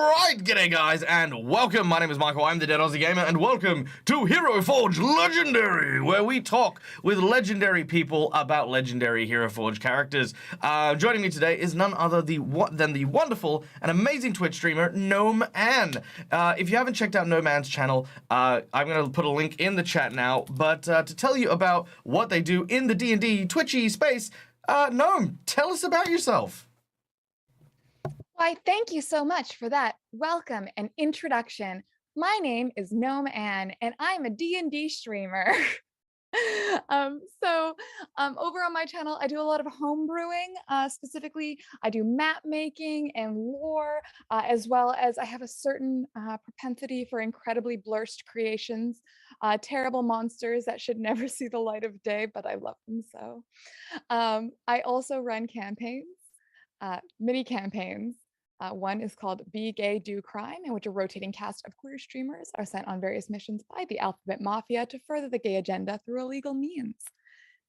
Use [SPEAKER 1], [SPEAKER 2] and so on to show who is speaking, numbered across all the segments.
[SPEAKER 1] Alright, g'day guys, and welcome. My name is Michael, I'm the Dead Aussie Gamer, and welcome to Heroforge Legendary, where we talk with legendary people about legendary Heroforge characters. Joining me today is none other than the wonderful and amazing Twitch streamer, GnomeAnne. If you haven't checked out GnomeAnne's channel, I'm going to put a link in the chat now, but to tell you about what they do in the D&D Twitchy space, Gnome, tell us about yourself.
[SPEAKER 2] Why, thank you so much for that welcome and introduction. My name is GnomeAnne, and I'm a D&D streamer. Over on my channel, I do a lot of homebrewing. Specifically, I do map making and lore, as well as I have a certain propensity for incredibly blurst creations, terrible monsters that should never see the light of day, but I love them so. I also run campaigns, mini campaigns. One is called Be Gay, Do Crime, in which a rotating cast of queer streamers are sent on various missions by the Alphabet Mafia to further the gay agenda through illegal means.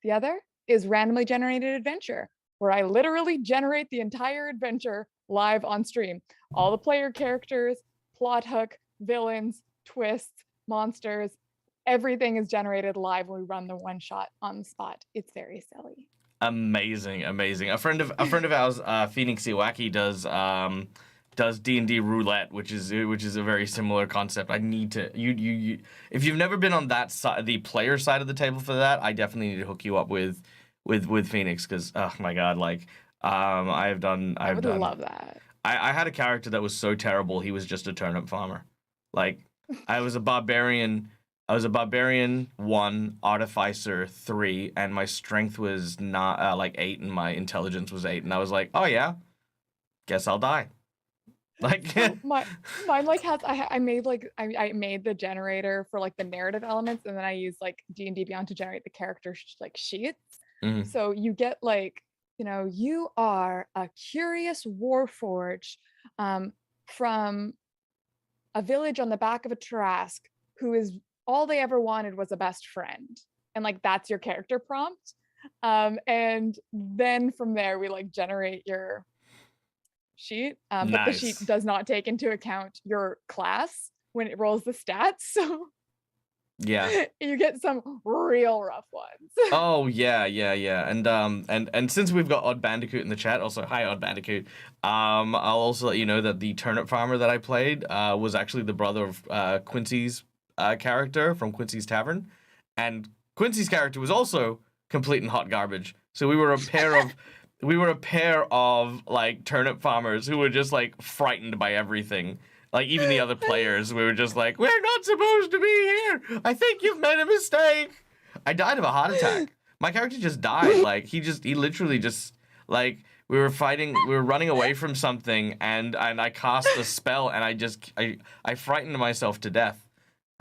[SPEAKER 2] The other is Randomly Generated Adventure, where I literally generate the entire adventure live on stream. All the player characters, plot hook, villains, twists, monsters, everything is generated live when we run the one shot on the spot. It's very silly.
[SPEAKER 1] Amazing. A friend of ours, Phoenix Iwaki, does D&D roulette, which is a very similar concept. I need to you if you've never been on that side, the player side of the table for that, I definitely need to hook you up with Phoenix, because oh my god, like I would
[SPEAKER 2] love that.
[SPEAKER 1] I had a character that was so terrible he was just a turnip farmer. Like I was a barbarian 1, artificer 3, and my strength was not like 8, and my intelligence was 8, and I was like, oh yeah, guess I'll die. Like
[SPEAKER 2] so mine like has I made the generator for like the narrative elements, and then I used like D&D Beyond to generate the character like sheets.
[SPEAKER 1] Mm-hmm.
[SPEAKER 2] So you get like, you are a curious warforged from a village on the back of a Trask who is all they ever wanted was a best friend, and like that's your character prompt, and then from there we like generate your sheet,
[SPEAKER 1] Nice.
[SPEAKER 2] But the sheet does not take into account your class when it rolls the stats, so
[SPEAKER 1] yeah,
[SPEAKER 2] you get some real rough ones.
[SPEAKER 1] Oh yeah, and since we've got Odd Bandicoot in the chat, also hi Odd Bandicoot, I'll also let you know that the turnip farmer that I played was actually the brother of Quincy's character from Quincy's Tavern, and Quincy's character was also complete and hot garbage. So we were a pair of like turnip farmers who were just like frightened by everything. Like even the other players, we were just like, we're not supposed to be here. I think you've made a mistake. I died of a heart attack. My character just died. Like he literally just like we were running away from something, and I cast a spell, and I frightened myself to death.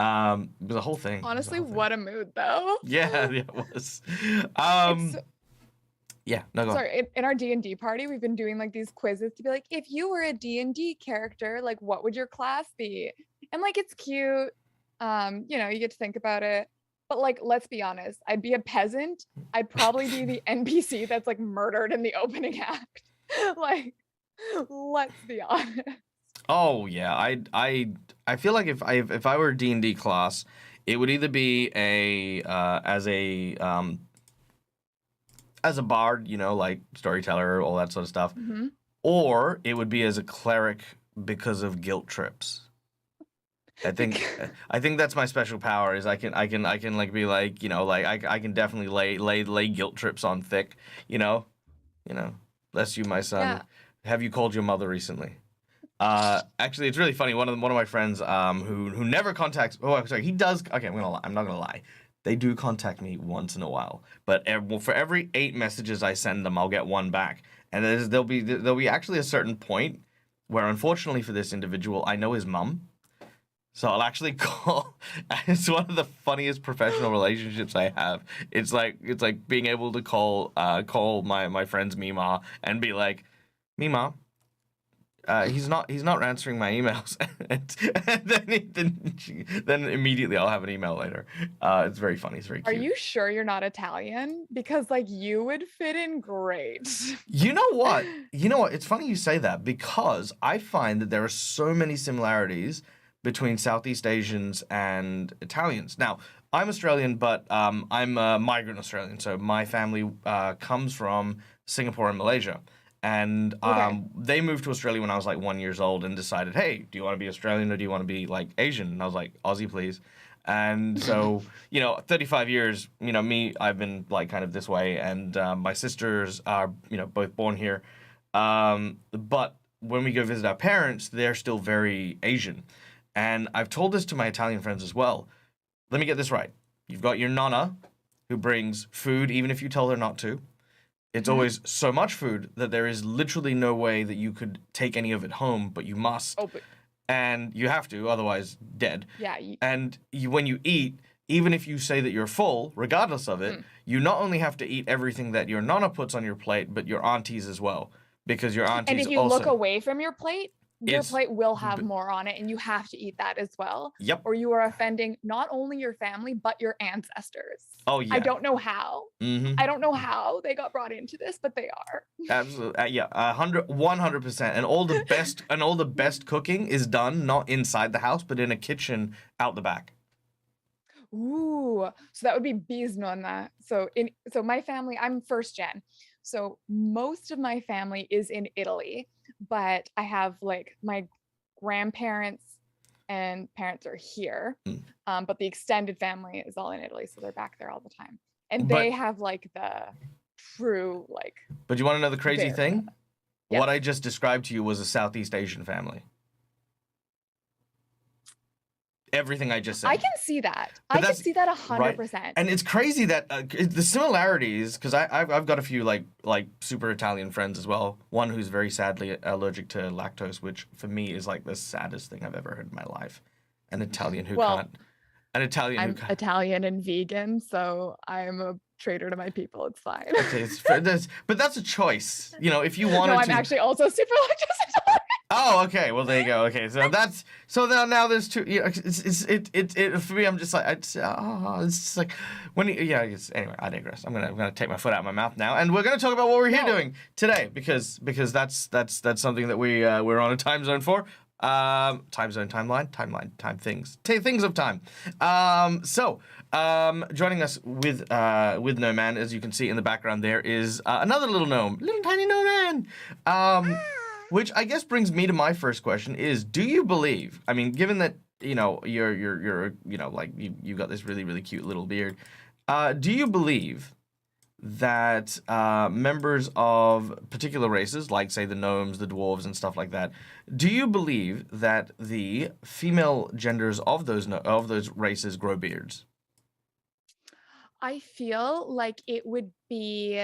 [SPEAKER 1] It was a whole thing.
[SPEAKER 2] Honestly, what a mood, though.
[SPEAKER 1] Yeah, it was. Yeah, no, go on.
[SPEAKER 2] Sorry, in our D&D party, we've been doing like these quizzes to be like, if you were a D&D character, like what would your class be? And like it's cute. You get to think about it. But like, let's be honest, I'd be a peasant. I'd probably be the NPC that's like murdered in the opening act. Like, let's be honest.
[SPEAKER 1] Oh yeah, I feel like if I were a D&D class, it would either be as a bard, like storyteller, all that sort of stuff,
[SPEAKER 2] mm-hmm.
[SPEAKER 1] or it would be as a cleric because of guilt trips. I think that's my special power, is I can like be like, I can definitely lay guilt trips on thick, bless you, my son.
[SPEAKER 2] Yeah.
[SPEAKER 1] Have you called your mother recently? Actually, it's really funny. One of my friends, who never contacts. Oh, I'm sorry. He does. Okay, I'm not gonna lie. They do contact me once in a while, but for every 8 messages I send them, I'll get 1 back. And there'll be actually a certain point where, unfortunately for this individual, I know his mum, so I'll actually call. It's one of the funniest professional relationships I have. It's like being able to call my friend's Mima and be like, Mima, He's not answering my emails, and then immediately I'll have an email later. It's very funny. It's very
[SPEAKER 2] Are
[SPEAKER 1] cute.
[SPEAKER 2] you sure you're not Italian? Because like you would fit in great.
[SPEAKER 1] You know what? You know what? It's funny you say that because I find that there are so many similarities between Southeast Asians and Italians. Now, I'm Australian, but I'm a migrant Australian, so my family comes from Singapore and Malaysia. And
[SPEAKER 2] Okay.
[SPEAKER 1] they moved to Australia when I was like 1 year old and decided, hey, do you want to be Australian or do you want to be like Asian? And I was like, Aussie, please. And so, 35 years, I've been like kind of this way. And my sisters are, both born here. But when we go visit our parents, they're still very Asian. And I've told this to my Italian friends as well. Let me get this right. You've got your nonna who brings food even if you tell her not to. It's
[SPEAKER 2] Mhm.
[SPEAKER 1] always so much food that there is literally no way that you could take any of it home, but you must.
[SPEAKER 2] Oh, but
[SPEAKER 1] And you have to, otherwise dead.
[SPEAKER 2] yeah.
[SPEAKER 1] And when you eat, even if you say that you're full, regardless of it,
[SPEAKER 2] Mm.
[SPEAKER 1] you not only have to eat everything that your nonna puts on your plate, but your aunties as well. Because your
[SPEAKER 2] And
[SPEAKER 1] aunties
[SPEAKER 2] if you look
[SPEAKER 1] also.
[SPEAKER 2] away from your
[SPEAKER 1] It's.
[SPEAKER 2] plate will have more on it, and you have to eat that as well.
[SPEAKER 1] Yep.
[SPEAKER 2] Or you are offending not only your family, but your ancestors.
[SPEAKER 1] Oh,
[SPEAKER 2] I
[SPEAKER 1] yeah.
[SPEAKER 2] don't know how.
[SPEAKER 1] Mm-hmm.
[SPEAKER 2] I don't know how they got brought into this, but they are.
[SPEAKER 1] Absolutely, yeah, 100%, and all the best cooking is done not inside the house, but in a kitchen out the back.
[SPEAKER 2] Ooh, so that would be bisnonna. So my family, I'm first gen. So most of my family is in Italy, but I have like my grandparents and parents are here.
[SPEAKER 1] Mm.
[SPEAKER 2] But the extended family is all in Italy, so they're back there all the time. And they
[SPEAKER 1] But
[SPEAKER 2] have like the true like
[SPEAKER 1] you want to know the crazy
[SPEAKER 2] very
[SPEAKER 1] thing?
[SPEAKER 2] yes.
[SPEAKER 1] What I just described to you was a Southeast Asian family. Everything I just said.
[SPEAKER 2] I can see that.
[SPEAKER 1] But
[SPEAKER 2] I can
[SPEAKER 1] that's-
[SPEAKER 2] see that
[SPEAKER 1] right.
[SPEAKER 2] 100%.
[SPEAKER 1] And it's crazy that the similarities, because I've got a few like super Italian friends as well. One who's very sadly allergic to lactose, which for me is like the saddest thing I've ever heard in my life. An Italian who
[SPEAKER 2] Well,
[SPEAKER 1] can't. An Italian
[SPEAKER 2] I'm
[SPEAKER 1] who can't.
[SPEAKER 2] Italian and vegan, so I'm a traitor to my people. It's fine.
[SPEAKER 1] Okay, but that's a choice. If you
[SPEAKER 2] No,
[SPEAKER 1] wanted
[SPEAKER 2] I'm
[SPEAKER 1] to.
[SPEAKER 2] actually also super lactose intolerant.
[SPEAKER 1] Oh, okay. Well, there you go. Okay, so that's now there's two. It for me. I'm just like it's just like anyway, I digress. I'm gonna take my foot out of my mouth now, and we're gonna talk about what we're here
[SPEAKER 2] No.
[SPEAKER 1] doing today because that's something that we're on a time zone for. Time zone, timeline, time things, things of time. Joining us with GnomeAnne, as you can see in the background, there is another little gnome, little tiny GnomeAnne. Which I guess brings me to my first question is, do you believe, I mean, given that, you're like you got this really, really cute little beard, do you believe that members of particular races, like say the gnomes, the dwarves, and stuff like that, do you believe that the female genders of those races grow beards?
[SPEAKER 2] I feel like it would be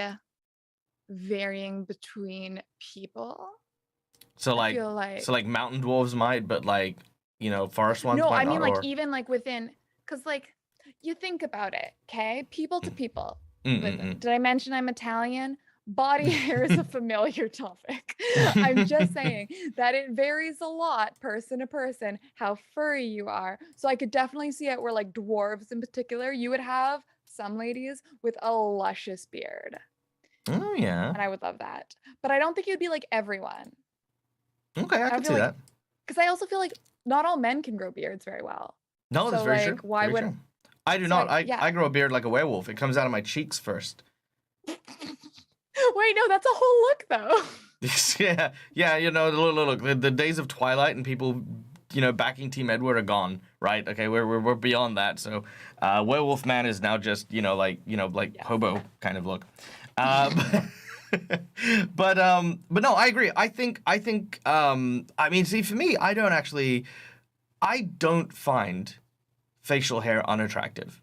[SPEAKER 2] varying between people.
[SPEAKER 1] So
[SPEAKER 2] I
[SPEAKER 1] like,
[SPEAKER 2] feel like
[SPEAKER 1] mountain dwarves might, but like, forest ones
[SPEAKER 2] no,
[SPEAKER 1] might
[SPEAKER 2] I mean
[SPEAKER 1] not,
[SPEAKER 2] like
[SPEAKER 1] or
[SPEAKER 2] even like within, because like you think about it, okay? People to people. Listen,
[SPEAKER 1] Mm-mm-mm.
[SPEAKER 2] did I mention I'm Italian? Body hair is a familiar topic. I'm just saying that it varies a lot person to person how furry you are. So I could definitely see it where like dwarves in particular, you would have some ladies with a luscious beard.
[SPEAKER 1] Oh yeah.
[SPEAKER 2] And I would love that. But I don't think it would be like everyone.
[SPEAKER 1] Okay, I
[SPEAKER 2] I
[SPEAKER 1] can
[SPEAKER 2] feel
[SPEAKER 1] see
[SPEAKER 2] like
[SPEAKER 1] that.
[SPEAKER 2] because I also feel like not all men can grow beards very well.
[SPEAKER 1] No, that's
[SPEAKER 2] So
[SPEAKER 1] very
[SPEAKER 2] like
[SPEAKER 1] true.
[SPEAKER 2] why
[SPEAKER 1] Very
[SPEAKER 2] would
[SPEAKER 1] true. I do
[SPEAKER 2] so
[SPEAKER 1] not.
[SPEAKER 2] yeah.
[SPEAKER 1] I grow a beard like a werewolf. It comes out of my cheeks first.
[SPEAKER 2] Wait, no, that's a whole look though.
[SPEAKER 1] yeah. Look. The days of Twilight and people, backing Team Edward are gone. Right? Okay, we're beyond that. So, werewolf man is now just like
[SPEAKER 2] Yes.
[SPEAKER 1] hobo kind of look. But no, I agree. I think I mean, see, for me, I don't find facial hair unattractive.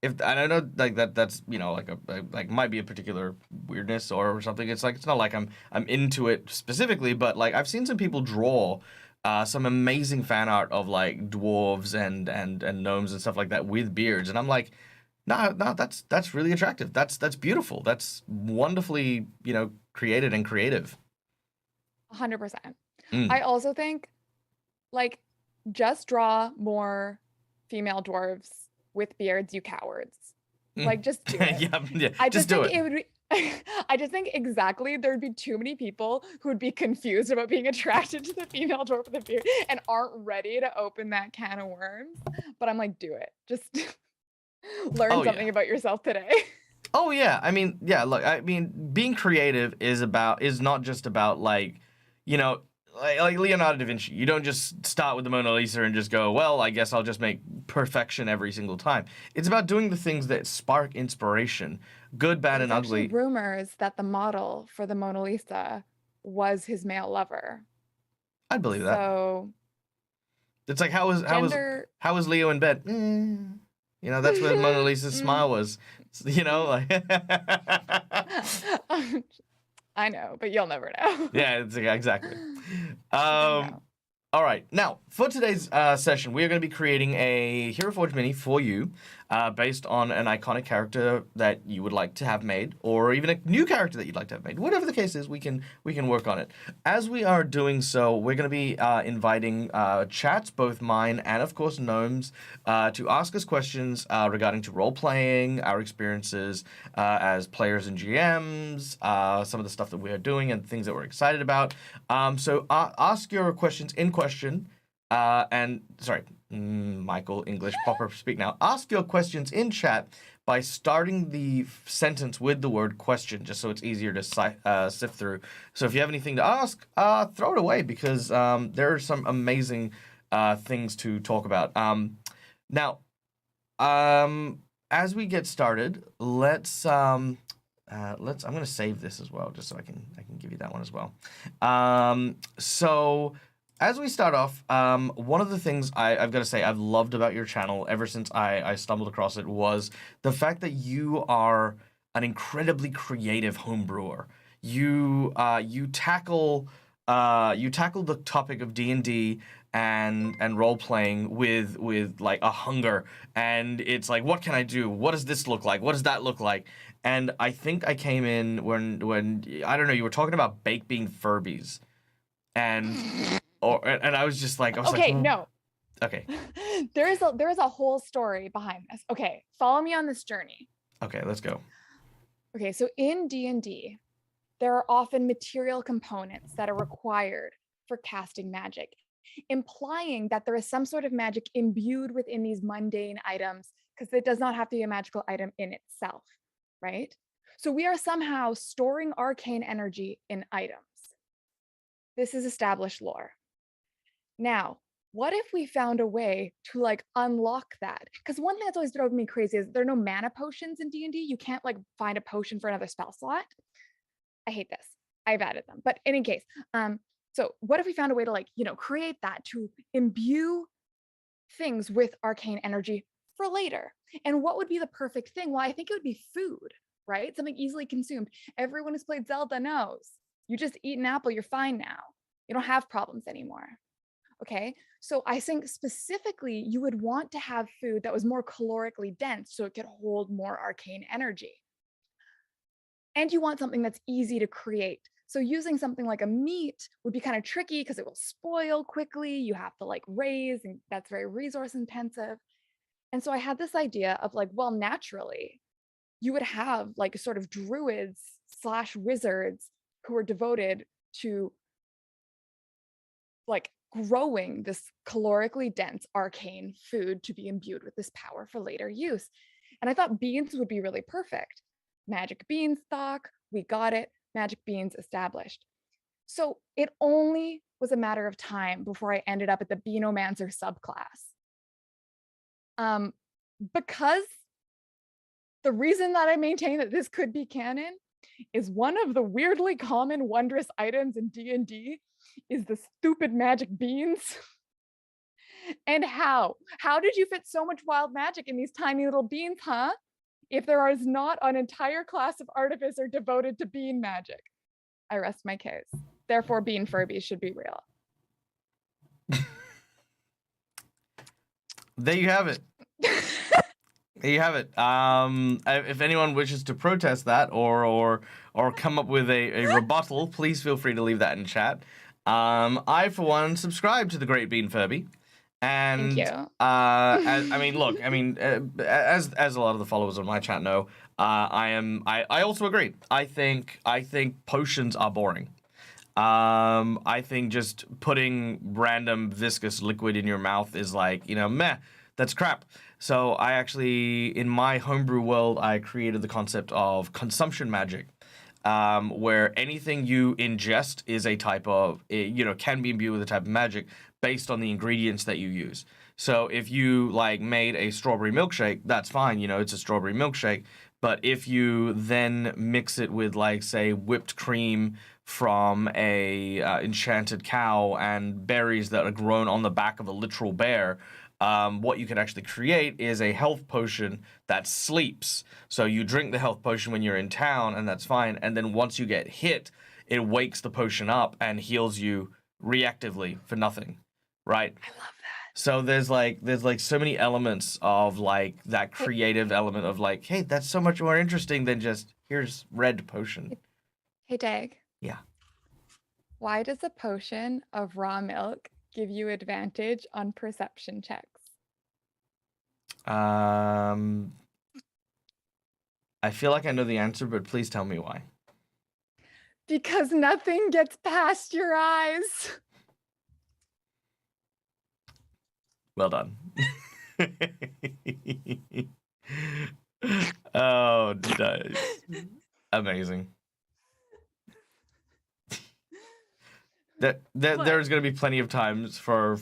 [SPEAKER 1] And I know like that's like might be a particular weirdness or something. It's like it's not like I'm into it specifically, but like I've seen some people draw some amazing fan art of like dwarves and gnomes and stuff like that with beards, and I'm like, no, that's really attractive. That's beautiful. That's wonderfully created and creative.
[SPEAKER 2] 100%.
[SPEAKER 1] Mm.
[SPEAKER 2] I also think, like, just draw more female dwarves with beards, you cowards.
[SPEAKER 1] Mm.
[SPEAKER 2] Like, just do it.
[SPEAKER 1] Yeah, yeah.
[SPEAKER 2] I
[SPEAKER 1] Just
[SPEAKER 2] just
[SPEAKER 1] do
[SPEAKER 2] think
[SPEAKER 1] it.
[SPEAKER 2] it would be I just think exactly there'd be too many people who would be confused about being attracted to the female dwarf with a beard and aren't ready to open that can of worms. But I'm like, do it. Just learn
[SPEAKER 1] Oh yeah.
[SPEAKER 2] something about yourself today.
[SPEAKER 1] Oh yeah. I mean, yeah. Look, I mean, being creative is not just about like, you know, like Leonardo da Vinci. You don't just start with the Mona Lisa and just go, well, I guess I'll just make perfection every single time. It's about doing the things that spark inspiration, good, bad,
[SPEAKER 2] There's
[SPEAKER 1] and
[SPEAKER 2] actually
[SPEAKER 1] ugly.
[SPEAKER 2] rumors that the model for the Mona Lisa was his male lover.
[SPEAKER 1] I'd believe that.
[SPEAKER 2] So
[SPEAKER 1] It's like
[SPEAKER 2] gender
[SPEAKER 1] how was Leo in bed? You know, that's where Mona Lisa's
[SPEAKER 2] Mm.
[SPEAKER 1] smile was. You know, like
[SPEAKER 2] I know, but you'll never know.
[SPEAKER 1] yeah, it's exactly.
[SPEAKER 2] You'll never
[SPEAKER 1] Um,
[SPEAKER 2] know.
[SPEAKER 1] all right, now for today's session, we are going to be creating a Hero Forge mini for you, based on an iconic character that you would like to have made, or even a new character that you'd like to have made. Whatever the case is, we can work on it. As we are doing so, we're going to be inviting chats, both mine and of course Gnome's, to ask us questions regarding to role playing, our experiences as players and GMs, some of the stuff that we are doing and things that we're excited about. So ask your questions in question, and sorry, Michael English proper speak now. Ask your questions in chat by starting the sentence with the word question, just so it's easier to sift through. So if you have anything to ask, throw it away, because there are some amazing things to talk about. Now, as we get started, let's. I'm gonna save this as well, just so I can give you that one as well. So as we start off, one of the things I've got to say I've loved about your channel ever since I stumbled across it was the fact that you are an incredibly creative homebrewer. You tackle the topic of D&D and role playing with like a hunger, and it's like, what can I do? What does this look like? What does that look like? And I think I came in when I don't know, you were talking about baked bean Furbies, and and I was just like,
[SPEAKER 2] Okay, no.
[SPEAKER 1] okay,
[SPEAKER 2] There is a whole story behind this. Okay, follow me on this journey.
[SPEAKER 1] okay, let's go.
[SPEAKER 2] Okay, so in D&D, there are often material components that are required for casting magic, implying that there is some sort of magic imbued within these mundane items, because it does not have to be a magical item in itself, right? So we are somehow storing arcane energy in items. This is established lore. Now, what if we found a way to like unlock that? Because one thing that's always drove me crazy is there are no mana potions in D&D. You can't like find a potion for another spell slot. I hate this. I've added them. But in any case, so what if we found a way to like, create that to imbue things with arcane energy for later? And what would be the perfect thing? Well, I think it would be food, right? Something easily consumed. Everyone who's played Zelda knows. You just eat an apple, you're fine now. You don't have problems anymore. Okay, so I think specifically you would want to have food that was more calorically dense so it could hold more arcane energy. And you want something that's easy to create. So using something like a meat would be kind of tricky because it will spoil quickly. You have to like raise, and that's very resource intensive. And so I had this idea of like, well, naturally, you would have like sort of druids / wizards who are devoted to like growing this calorically dense arcane food to be imbued with this power for later use. And I thought beans would be really perfect. Magic beanstalk, we got it, magic beans established. So it only was a matter of time before I ended up at the Beanomancer subclass. Because the reason that I maintain that this could be canon is one of the weirdly common wondrous items in D&D is the stupid magic beans. And how did you fit so much wild magic in these tiny little beans, huh? If there is not an entire class of artificer devoted to bean magic. I rest my case. Therefore, bean Furbies should be real.
[SPEAKER 1] There you have it. There you have it. If anyone wishes to protest that or come up with a rebuttal, please feel free to leave that in chat. I, for one, subscribe to the Great Bean Furby.
[SPEAKER 2] Thank
[SPEAKER 1] And
[SPEAKER 2] you.
[SPEAKER 1] I mean, look, I mean, as a lot of the followers on my chat know, I also agree. I think potions are boring. I think just putting random viscous liquid in your mouth is like, meh, that's crap. So I actually, in my homebrew world, I created the concept of consumption magic, where anything you ingest is a type of, can be imbued with a type of magic based on the ingredients that you use. So if you like made a strawberry milkshake, that's fine, it's a strawberry milkshake. But if you then mix it with, like, say, whipped cream from a enchanted cow and berries that are grown on the back of a literal bear, what you can actually create is a health potion that sleeps. So you drink the health potion when you're in town, and that's fine. And then once you get hit, it wakes the potion up and heals you reactively for nothing, right?
[SPEAKER 2] I love that.
[SPEAKER 1] So there's like so many elements of like that creative element of like, hey, that's so much more interesting than just here's red potion.
[SPEAKER 2] Hey, Dag.
[SPEAKER 1] Yeah.
[SPEAKER 2] Why does a potion of raw milk give you advantage on perception checks?
[SPEAKER 1] I feel like I know the answer, but please tell me why.
[SPEAKER 2] Because nothing gets past your eyes.
[SPEAKER 1] Well done. Oh, nice. Amazing. There's gonna be plenty of times for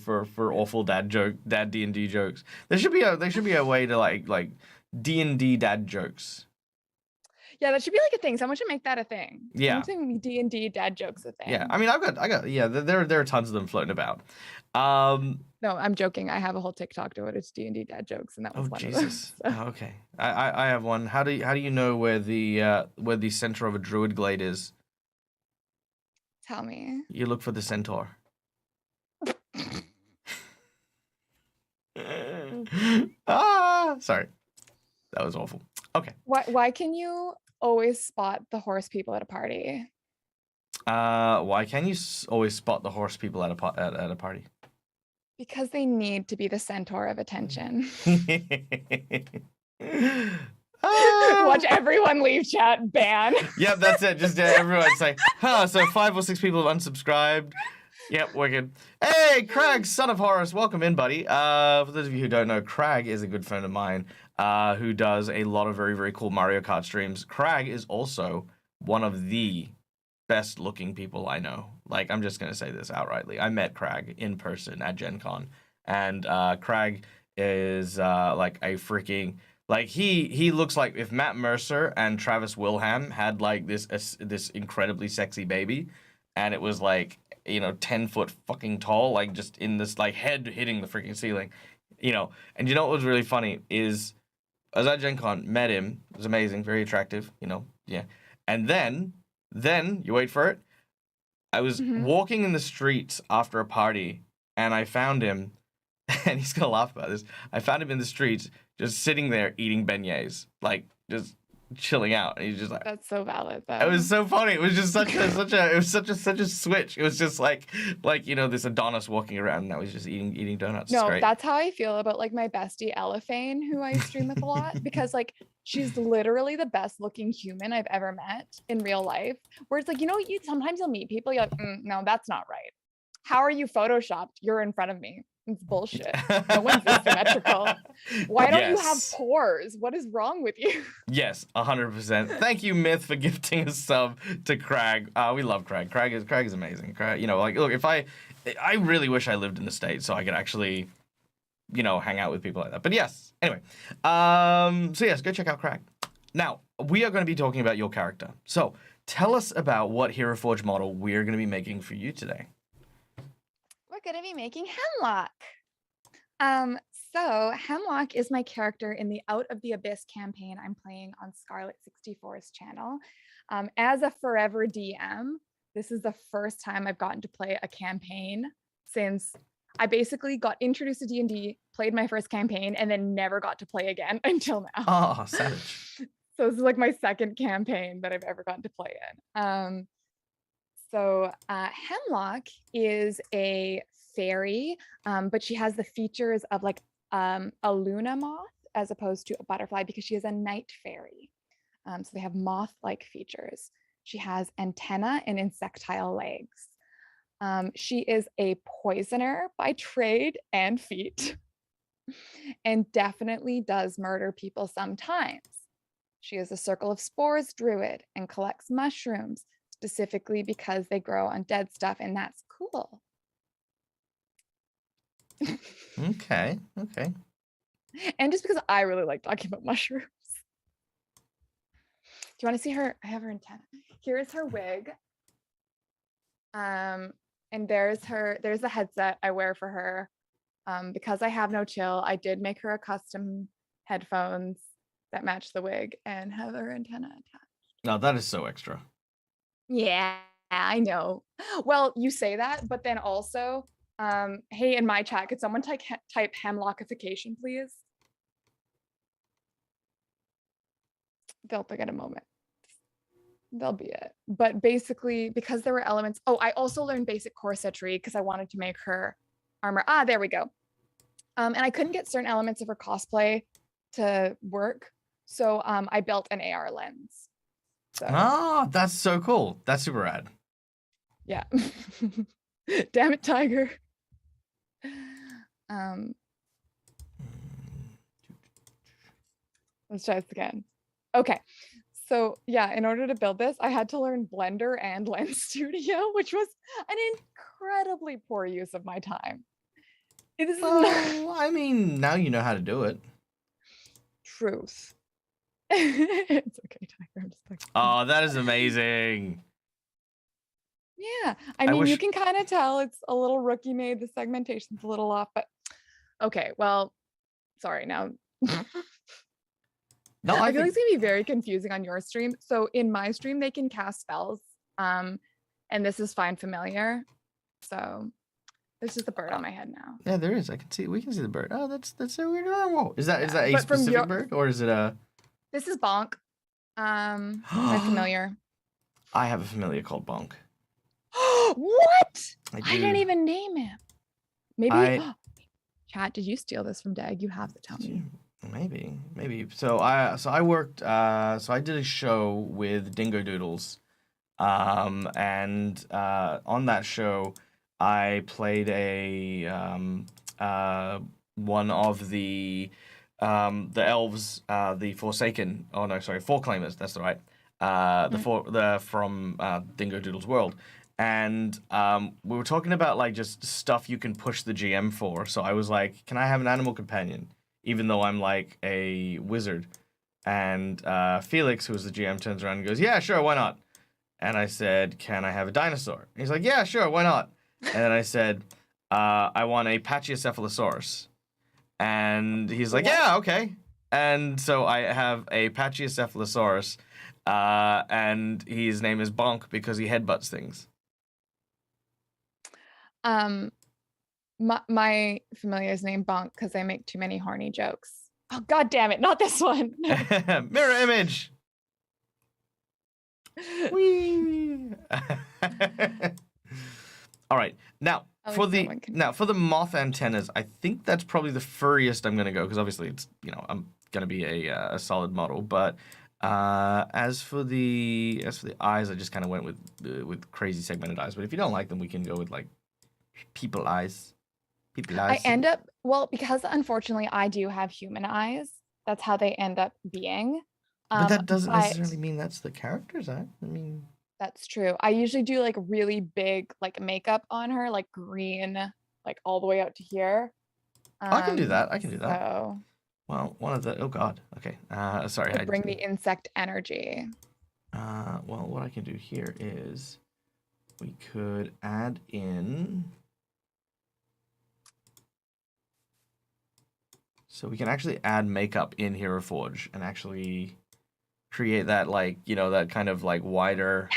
[SPEAKER 1] awful dad D&D jokes. There should be a way to like D&D dad jokes.
[SPEAKER 2] Yeah, that should be like a thing. Someone should make that a thing.
[SPEAKER 1] Yeah.
[SPEAKER 2] Someone make D&D dad jokes a thing.
[SPEAKER 1] Yeah, I mean, I got yeah. There are tons of them floating about.
[SPEAKER 2] No, I'm joking. I have a whole TikTok to it. It's D&D dad jokes, and that was one
[SPEAKER 1] Jesus.
[SPEAKER 2] of them. So.
[SPEAKER 1] Oh, okay. I have one. How do you know where the center of a druid glade is?
[SPEAKER 2] Tell me.
[SPEAKER 1] You look for the centaur. Sorry. That was awful. Okay.
[SPEAKER 2] Why can you always spot the horse people at a party?
[SPEAKER 1] Why can you always spot the horse people at a party?
[SPEAKER 2] Because they need to be the centaur of attention. Watch everyone leave chat. Ban.
[SPEAKER 1] Yep, that's it. Just everyone say, so 5 or 6 people have unsubscribed. Yep, wicked. Hey, Crag, son of Horus, welcome in, buddy. For those of you who don't know, Crag is a good friend of mine who does a lot of very, very cool Mario Kart streams. Crag is also one of the best looking people I know. Like, I'm just going to say this outrightly. I met Crag in person at Gen Con, and Crag is like a freaking... Like, he looks like if Matt Mercer and Travis Wilham had, like, this incredibly sexy baby, and it was, like, 10 foot fucking tall, like, just in this, like, head hitting the freaking ceiling, And you know what was really funny is, I was at Gen Con, met him, it was amazing, very attractive, yeah. And then, you wait for it, I was walking in the streets after a party, and I found him, and he's gonna laugh about this, I found him in the streets, just sitting there eating beignets, like just chilling out. And he's just like,
[SPEAKER 2] that's so valid. Though.
[SPEAKER 1] It was so funny. It was just such a switch. It was just like this Adonis walking around, and now he's just eating donuts.
[SPEAKER 2] No, that's how I feel about like my bestie Elephane, who I stream with a lot, because like she's literally the best looking human I've ever met in real life. Where it's like, sometimes you'll meet people, you're like, no, that's not right. How are you photoshopped? You're in front of me. It's bullshit. No one's symmetrical. Why don't you have pores? What is wrong with you?
[SPEAKER 1] Yes, 100%. Thank you, Myth, for gifting a sub to Crag. We love Crag. Crag is amazing. Crag, like, look, if I really wish I lived in the States so I could actually, hang out with people like that. But yes, anyway. So yes, go check out Crag. Now, we are going to be talking about your character. So tell us about what Heroforge model we're going to be making for you today.
[SPEAKER 2] We're going to be making Hemlock. So Hemlock is my character in the Out of the Abyss campaign I'm playing on Scarlet64's channel. As a forever DM, this is the first time I've gotten to play a campaign since I basically got introduced to D&D, played my first campaign, and then never got to play again until now.
[SPEAKER 1] Oh, savage.
[SPEAKER 2] So this is like my second campaign that I've ever gotten to play in. So Hemlock is a fairy, but she has the features of like a Luna moth as opposed to a butterfly because she is a night fairy. So they have moth-like features. She has antenna and insectile legs. She is a poisoner by trade and feat, and definitely does murder people sometimes. She is a circle of spores druid and collects mushrooms specifically because they grow on dead stuff, and that's cool.
[SPEAKER 1] Okay. Okay.
[SPEAKER 2] And just because I really like talking about mushrooms. Do you want to see her? I have her antenna. Here is her wig. And there's the headset I wear for her. Because I have no chill, I did make her a custom headphones that match the wig and have her antenna attached.
[SPEAKER 1] No, that is so extra.
[SPEAKER 2] Yeah, I know. Well, you say that, but then also, hey, in my chat, could someone type hemlockification, please? They'll get a moment. They'll be it. But basically, because there were elements. Oh, I also learned basic corsetry because I wanted to make her armor. Ah, there we go. And I couldn't get certain elements of her cosplay to work. So I built an AR lens. So
[SPEAKER 1] Oh, that's so cool. That's super rad.
[SPEAKER 2] yeah. Damn it, Tiger. Let's try this again. Okay. So yeah, in order to build this, I had to learn Blender and Lens Studio, which was an incredibly poor use of my time.
[SPEAKER 1] Well, I mean, now you know how to do it.
[SPEAKER 2] Truth. It's okay, Tiger. I'm just like,
[SPEAKER 1] Oh, that is amazing.
[SPEAKER 2] yeah, I mean, you can kind of tell it's a little rookie made. The segmentation's a little off, but okay, well, sorry now.
[SPEAKER 1] No,
[SPEAKER 2] I feel like it's gonna be very confusing on your stream. So in my stream, they can cast spells, and this is Find Familiar. So this is the bird on my head now.
[SPEAKER 1] Yeah, there is. I can see. We can see the bird. Oh, that's so weird. Oh, is that a specific bird or is it a?
[SPEAKER 2] This is Bonk. My familiar.
[SPEAKER 1] I have a familiar called Bonk.
[SPEAKER 2] What?
[SPEAKER 1] I
[SPEAKER 2] didn't even name him. Maybe. Chat, did you steal this from Dag? You have to tell me.
[SPEAKER 1] Maybe. So I worked. So I did a show with Dingo Doodles, and on that show, I played one of the elves, the Forsaken. Oh no, sorry, Four Claimers. That's the right. From Dingo Doodles World. And we were talking about like just stuff you can push the GM for. So I was like, can I have an animal companion? Even though I'm like a wizard. And Felix, who was the GM, turns around and goes, yeah, sure, why not? And I said, can I have a dinosaur? And he's like, yeah, sure, why not? And then I said, I want a Pachycephalosaurus. And he's like, yeah, okay. And so I have a Pachycephalosaurus, and his name is Bonk because he headbutts things.
[SPEAKER 2] My familiar's name Bonk because I make too many horny jokes. Oh, god damn it, not this one.
[SPEAKER 1] Mirror image. Whee! All right. Now for the moth antennas, I think that's probably the furriest I'm gonna go because obviously it's I'm gonna be a solid model. But as for the eyes, I just kind of went with crazy segmented eyes. But if you don't like them, we can go with like people eyes.
[SPEAKER 2] I end up because unfortunately I do have human eyes. That's how they end up being.
[SPEAKER 1] But that doesn't necessarily mean that's the character's eye. I mean,
[SPEAKER 2] that's true. I usually do like really big like makeup on her, like green, like all the way out to here.
[SPEAKER 1] I can do that. I can do that.
[SPEAKER 2] So,
[SPEAKER 1] well, one of the oh god. Okay. Sorry.
[SPEAKER 2] I bring the insect energy.
[SPEAKER 1] Well, what I can do here is we could add in. So we can actually add makeup in Heroforge and actually create that that kind of like wider.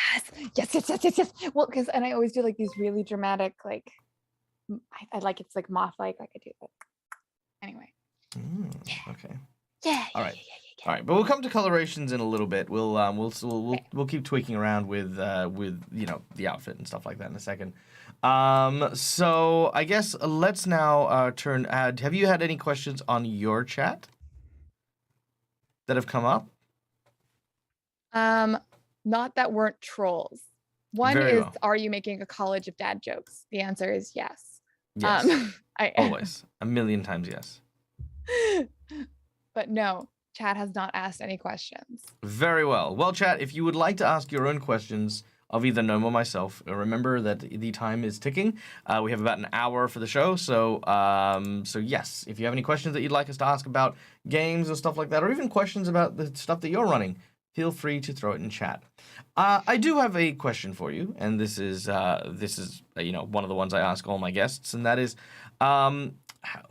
[SPEAKER 2] Yes. Well, and I always do like these really dramatic like I like it's like moth like I do that. Anyway.
[SPEAKER 1] Okay.
[SPEAKER 2] Yeah.
[SPEAKER 1] All right. All right, but we'll come to colorations in a little bit.
[SPEAKER 2] Okay.
[SPEAKER 1] We'll keep tweaking around with the outfit and stuff like that in a second. So I guess let's now turn. Have you had any questions on your chat that have come up?
[SPEAKER 2] Not that weren't trolls. One
[SPEAKER 1] Very
[SPEAKER 2] is,
[SPEAKER 1] well.
[SPEAKER 2] are you making a college of dad jokes? The answer is yes.
[SPEAKER 1] Yes,
[SPEAKER 2] I am.
[SPEAKER 1] always, a million times yes.
[SPEAKER 2] But no, Chad has not asked any questions.
[SPEAKER 1] Very well. Well, chat, if you would like to ask your own questions of either Gnome or myself, remember that the time is ticking. We have about an hour for the show, so yes, if you have any questions that you'd like us to ask about games or stuff like that, or even questions about the stuff that you're running, feel free to throw it in chat. I do have a question for you, and this is one of the ones I ask all my guests, and that is,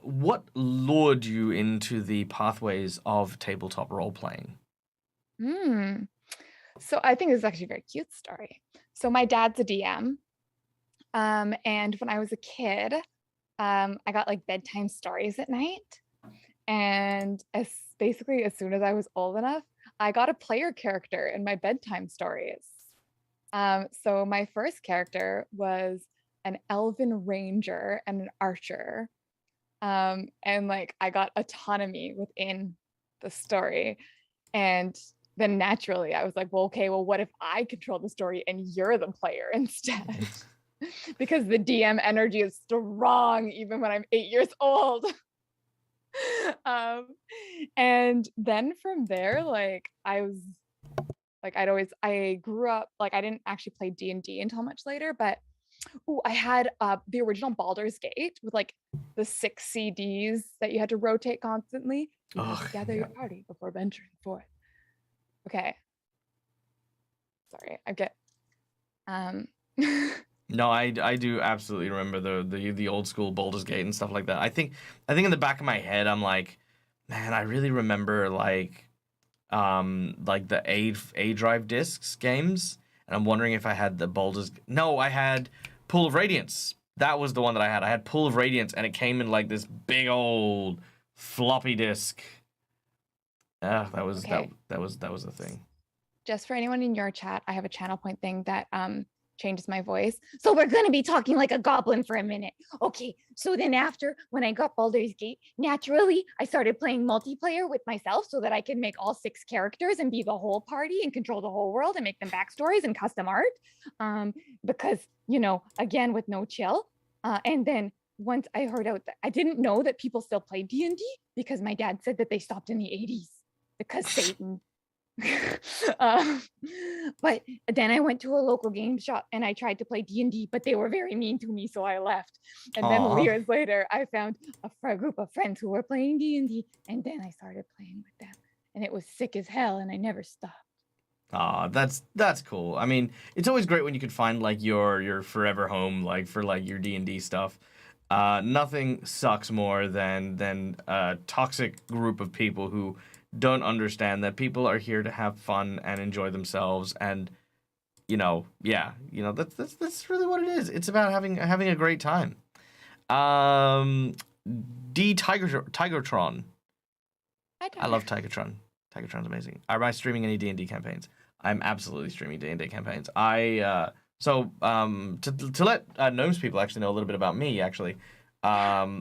[SPEAKER 1] what lured you into the pathways of tabletop role playing?
[SPEAKER 2] Hmm. So I think this is actually a very cute story. So my dad's a DM. And when I was a kid, I got like bedtime stories at night. And as soon as I was old enough, I got a player character in my bedtime stories. So my first character was an elven ranger and an archer. And like I got autonomy within the story. And then naturally I was like, well, okay, well, what if I control the story and you're the player instead? Because the DM energy is strong even when I'm 8 years old. um, and then from there, like I was like I grew up like I didn't actually play D&D until much later, but I had the original Baldur's Gate with like the 6 CDs that you had to rotate constantly. You had to gather your party before venturing forth. Okay. Sorry, I get
[SPEAKER 1] No, I do absolutely remember the old school Baldur's Gate and stuff like that. I think in the back of my head I'm like, man, I really remember like the A drive discs games, and I'm wondering if I had the Baldur's. No, I had Pool of Radiance. That was the one that I had. I had Pool of Radiance, and it came in like this big old floppy disk. That was
[SPEAKER 2] okay.
[SPEAKER 1] that was the thing.
[SPEAKER 2] Just for anyone in your chat, I have a channel point thing that changes my voice. So we're gonna be talking like a goblin for a minute. Okay, so then after when I got Baldur's Gate, naturally I started playing multiplayer with myself so that I can make all 6 characters and be the whole party and control the whole world and make them backstories and custom art. Because again with no chill. And then once I heard out that I didn't know that people still play D&D because my dad said that they stopped in the 80s because Satan. um, but then I went to a local game shop and I tried to play D&D, but they were very mean to me, so I left. And then years later, I found a group of friends who were playing D&D, and then I started playing with them, and it was sick as hell, and I never stopped.
[SPEAKER 1] That's cool. I mean, it's always great when you can find like your forever home, like for like your D&D stuff. Nothing sucks more than a toxic group of people who don't understand that people are here to have fun and enjoy themselves, and that's really what it is. It's about having a great time. D Tigertron. I love Tigertron. Tigertron's amazing. Am I streaming any D&D campaigns? I'm absolutely streaming D&D campaigns. To let Gnomes people actually know a little bit about me, actually, I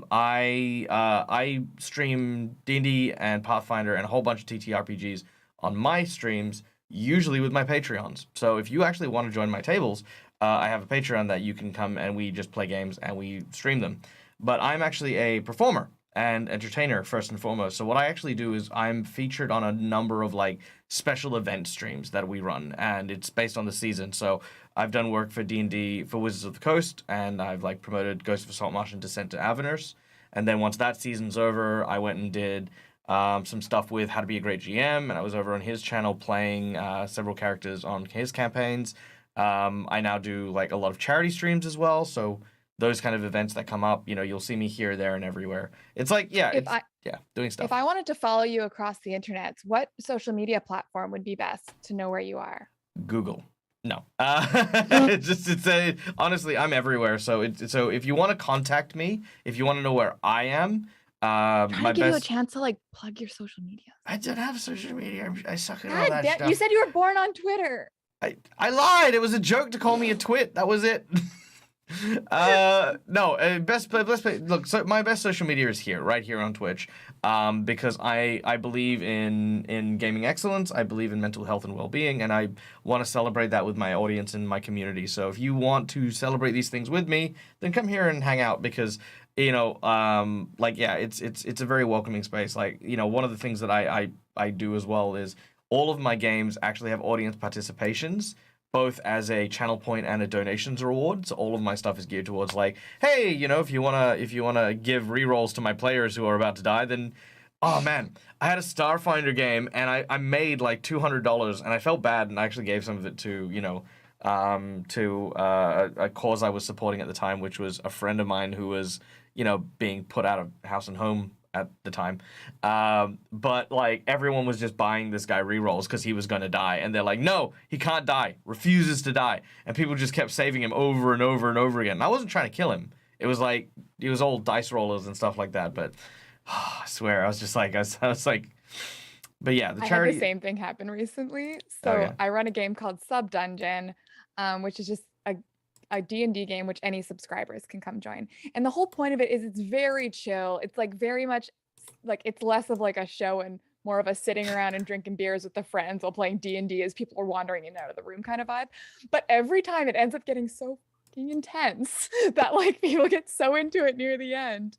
[SPEAKER 1] stream D&D and Pathfinder and a whole bunch of TTRPGs on my streams, usually with my Patreons. So if you actually want to join my tables, I have a Patreon that you can come and we just play games and we stream them. But I'm actually a performer and entertainer first and foremost. So what I actually do is I'm featured on a number of like special event streams that we run, and it's based on the season. So I've done work for D&D for Wizards of the Coast, and I've like promoted Ghost of Saltmarsh and Descent to Avernus. And then once that season's over, I went and did some stuff with How to Be a Great GM, and I was over on his channel playing several characters on his campaigns. I now do like a lot of charity streams as well, so those kind of events that come up, you'll see me here, there, and everywhere. It's like, doing stuff.
[SPEAKER 2] If I wanted to follow you across the internet, what social media platform would be best to know where you are?
[SPEAKER 1] Google. No. Honestly, I'm everywhere. So if you want to contact me, if you want to know where I am,
[SPEAKER 2] Trying to
[SPEAKER 1] My
[SPEAKER 2] give you a
[SPEAKER 1] best.
[SPEAKER 2] chance to like plug your social media.
[SPEAKER 1] I don't have social media. I suck at all
[SPEAKER 2] God
[SPEAKER 1] that
[SPEAKER 2] damn, you
[SPEAKER 1] stuff.
[SPEAKER 2] said you were born on Twitter.
[SPEAKER 1] I lied. It was a joke to call me a twit. That was it. No, look, so my best social media is here, right here on Twitch. Because I believe in gaming excellence. I believe in mental health and well-being, and I want to celebrate that with my audience and my community. So if you want to celebrate these things with me, then come here and hang out because like yeah, it's a very welcoming space. Like, one of the things that I do as well is all of my games actually have audience participations, both as a channel point and a donations reward. So all of my stuff is geared towards like, hey, if you wanna give rerolls to my players who are about to die, then oh man, I had a Starfinder game and I made like $200 and I felt bad and I actually gave some of it to a cause I was supporting at the time, which was a friend of mine who was being put out of house and home at the time. But like everyone was just buying this guy rerolls because he was gonna die, and they're like, no, he can't die, refuses to die, and people just kept saving him over and over and over again. And I wasn't trying to kill him. It was like it was old dice rollers and stuff like that. But I swear, I was just like, I was like, but yeah, the
[SPEAKER 2] I had the
[SPEAKER 1] charity.
[SPEAKER 2] same thing happen recently.
[SPEAKER 1] Oh
[SPEAKER 2] So
[SPEAKER 1] yeah.
[SPEAKER 2] I run a game called Sub Dungeon, which is just a D&D game which any subscribers can come join. And the whole point of it is it's very chill. It's like very much like it's less of like a show and more of a sitting around and drinking beers with the friends while playing D&D as people are wandering in and out of the room kind of vibe. But every time it ends up getting so fucking intense that like people get so into it near the end.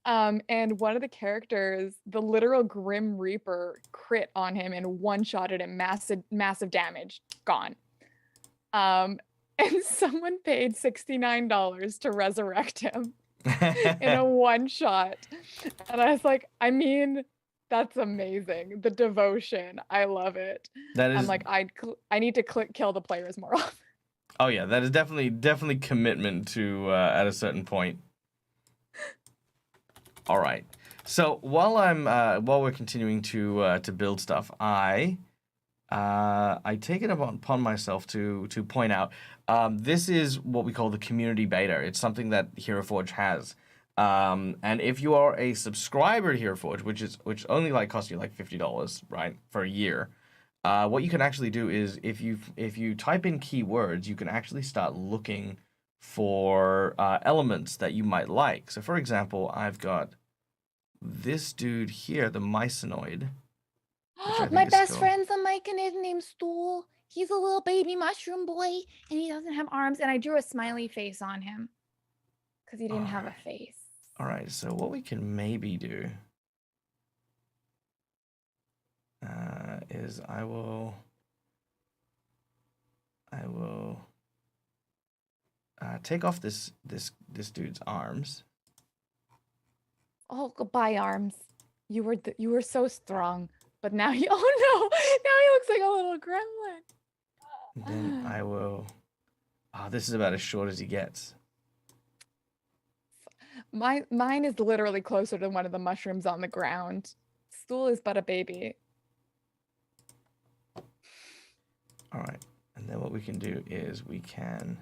[SPEAKER 2] And one of the characters, the literal Grim Reaper, crit on him and one-shotted him, massive damage, gone. And someone paid $69 to resurrect him in a one shot. And I was like, I mean, that's amazing. The devotion. I love it.
[SPEAKER 1] That
[SPEAKER 2] I'm
[SPEAKER 1] is.
[SPEAKER 2] like, I need to kill the players more often.
[SPEAKER 1] Oh yeah, that is definitely commitment to at a certain point. All right. So while we're continuing to build stuff, I take it upon myself to point out this is what we call the community beta. It's something that Heroforge has. And if you are a subscriber to Heroforge, which only like costs you like $50, right, for a year, what you can actually do is if you type in keywords, you can actually start looking for elements that you might like. So for example, I've got this dude here, the Mycenoid, which I
[SPEAKER 2] My
[SPEAKER 1] think is
[SPEAKER 2] best
[SPEAKER 1] cool.
[SPEAKER 2] friend's a Mike and his name's Stool. He's a little baby mushroom boy and he doesn't have arms. And I drew a smiley face on him because he didn't have a face.
[SPEAKER 1] All right, so what we can maybe do is I will take off this dude's arms.
[SPEAKER 2] Oh, goodbye, arms. You were so strong, but now you. Oh no! Now he looks like a little gremlin.
[SPEAKER 1] And then I will. Oh, this is about as short as he gets.
[SPEAKER 2] Mine is literally closer to one of the mushrooms on the ground. Stool is but a baby.
[SPEAKER 1] All right, and then what we can do is we can.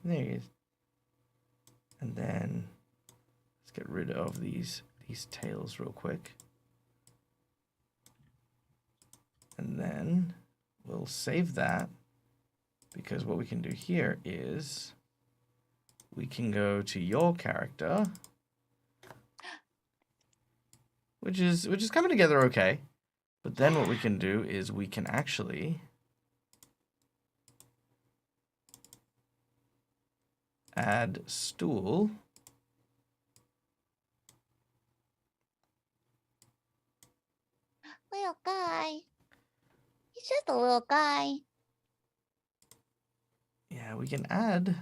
[SPEAKER 1] There he is. And then let's get rid of these tails real quick. And then we'll save that because what we can do here is we can go to your character, which is coming together okay. But then what we can do is we can actually add stool.
[SPEAKER 2] Little guy. He's just a little guy.
[SPEAKER 1] Yeah, we can add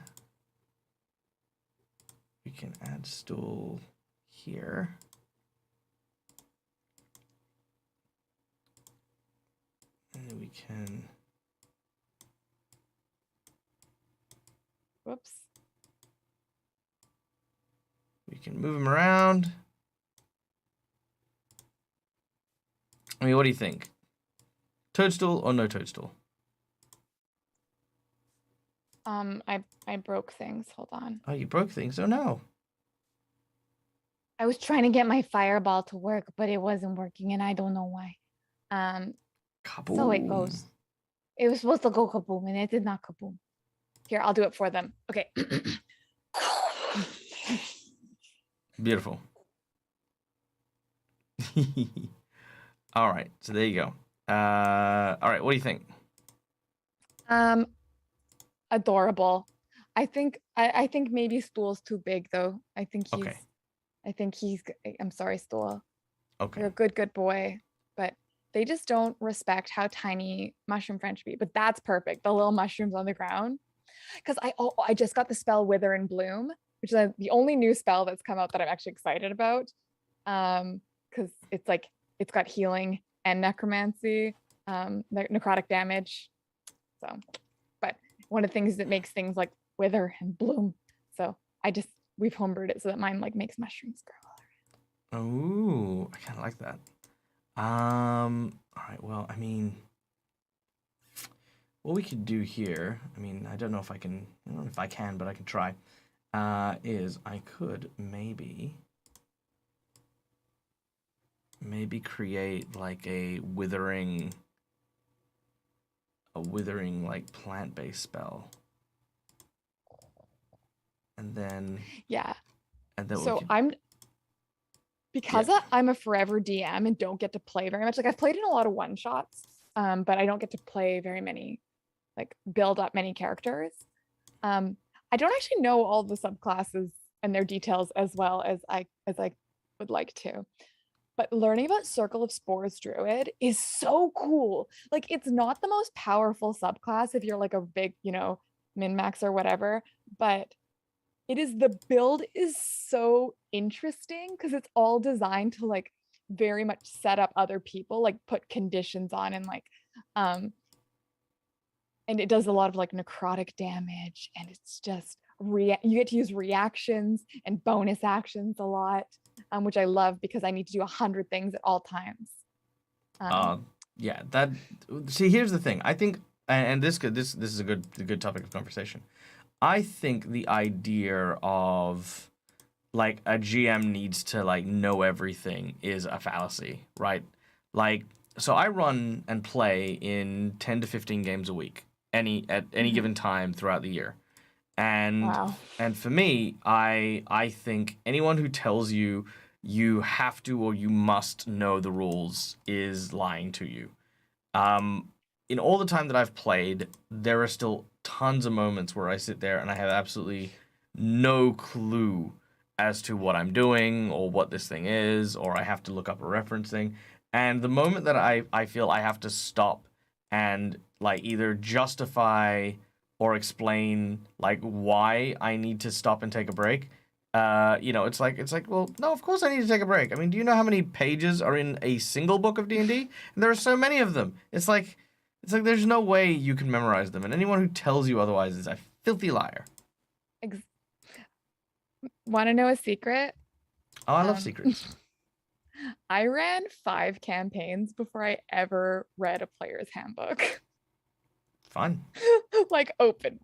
[SPEAKER 1] stool here. And then we can.
[SPEAKER 2] Whoops.
[SPEAKER 1] We can move him around. I mean, what do you think? Toadstool or no toadstool?
[SPEAKER 2] I broke things. Hold on.
[SPEAKER 1] Oh, you broke things. Oh no.
[SPEAKER 2] I was trying to get my fireball to work, but it wasn't working, and I don't know why. So it
[SPEAKER 1] Kaboom.
[SPEAKER 2] goes. It was supposed to go kaboom, and it did not kaboom. Here, I'll do it for them. Okay.
[SPEAKER 1] Beautiful. All right, so there you go. All right, what do you think?
[SPEAKER 2] Adorable. I think maybe Stool's too big though.
[SPEAKER 1] Okay.
[SPEAKER 2] I'm sorry, Stool.
[SPEAKER 1] Okay.
[SPEAKER 2] You're a good boy, but they just don't respect how tiny Mushroom Friend should be. But that's perfect. The little mushrooms on the ground. Because I just got the spell Wither and Bloom, which is the only new spell that's come out that I'm actually excited about. Because it's got healing and necromancy, necrotic damage. So, but one of the things that makes things like wither and bloom. So we've homebrewed it so that mine like makes mushrooms grow.
[SPEAKER 1] Ooh, I kind of like that. All right. Well, I mean, what we could do here, I mean, I don't know if I can, I don't know if I can, but I can try, is I could maybe create like a withering like plant-based spell. And then
[SPEAKER 2] Yeah.
[SPEAKER 1] and then
[SPEAKER 2] So
[SPEAKER 1] we could,
[SPEAKER 2] I'm a forever DM and don't get to play very much. Like I've played in a lot of one shots, but I don't get to play very many, like build up many characters. I don't actually know all the subclasses and their details as well as I would like to. But learning about Circle of Spores Druid is so cool. Like it's not the most powerful subclass if you're like a big, min-max or whatever, but the build is so interesting because it's all designed to like very much set up other people, like put conditions on and like and it does a lot of like necrotic damage, and it's just you get to use reactions and bonus actions a lot, which I love because I need to do 100 things at all times.
[SPEAKER 1] Yeah, that, see, here's the thing. I think, and this is a good topic of conversation. I think the idea of like a GM needs to like know everything is a fallacy, right? Like, so I run and play in 10 to 15 games a week, at any given time throughout the year. And
[SPEAKER 2] Wow.
[SPEAKER 1] and for me, I think anyone who tells you you have to or you must know the rules is lying to you. In all the time that I've played, there are still tons of moments where I sit there and I have absolutely no clue as to what I'm doing or what this thing is, or I have to look up a reference thing. And the moment that I feel I have to stop and like either justify or explain like why I need to stop and take a break, it's like, well, no, of course I need to take a break. I mean, do you know how many pages are in a single book of D&D? And there are so many of them. It's like there's no way you can memorize them, and anyone who tells you otherwise is a filthy liar.
[SPEAKER 2] Want to know a secret?
[SPEAKER 1] Oh, I love secrets.
[SPEAKER 2] I ran 5 campaigns before I ever read a player's handbook.
[SPEAKER 1] Fun.
[SPEAKER 2] Like open.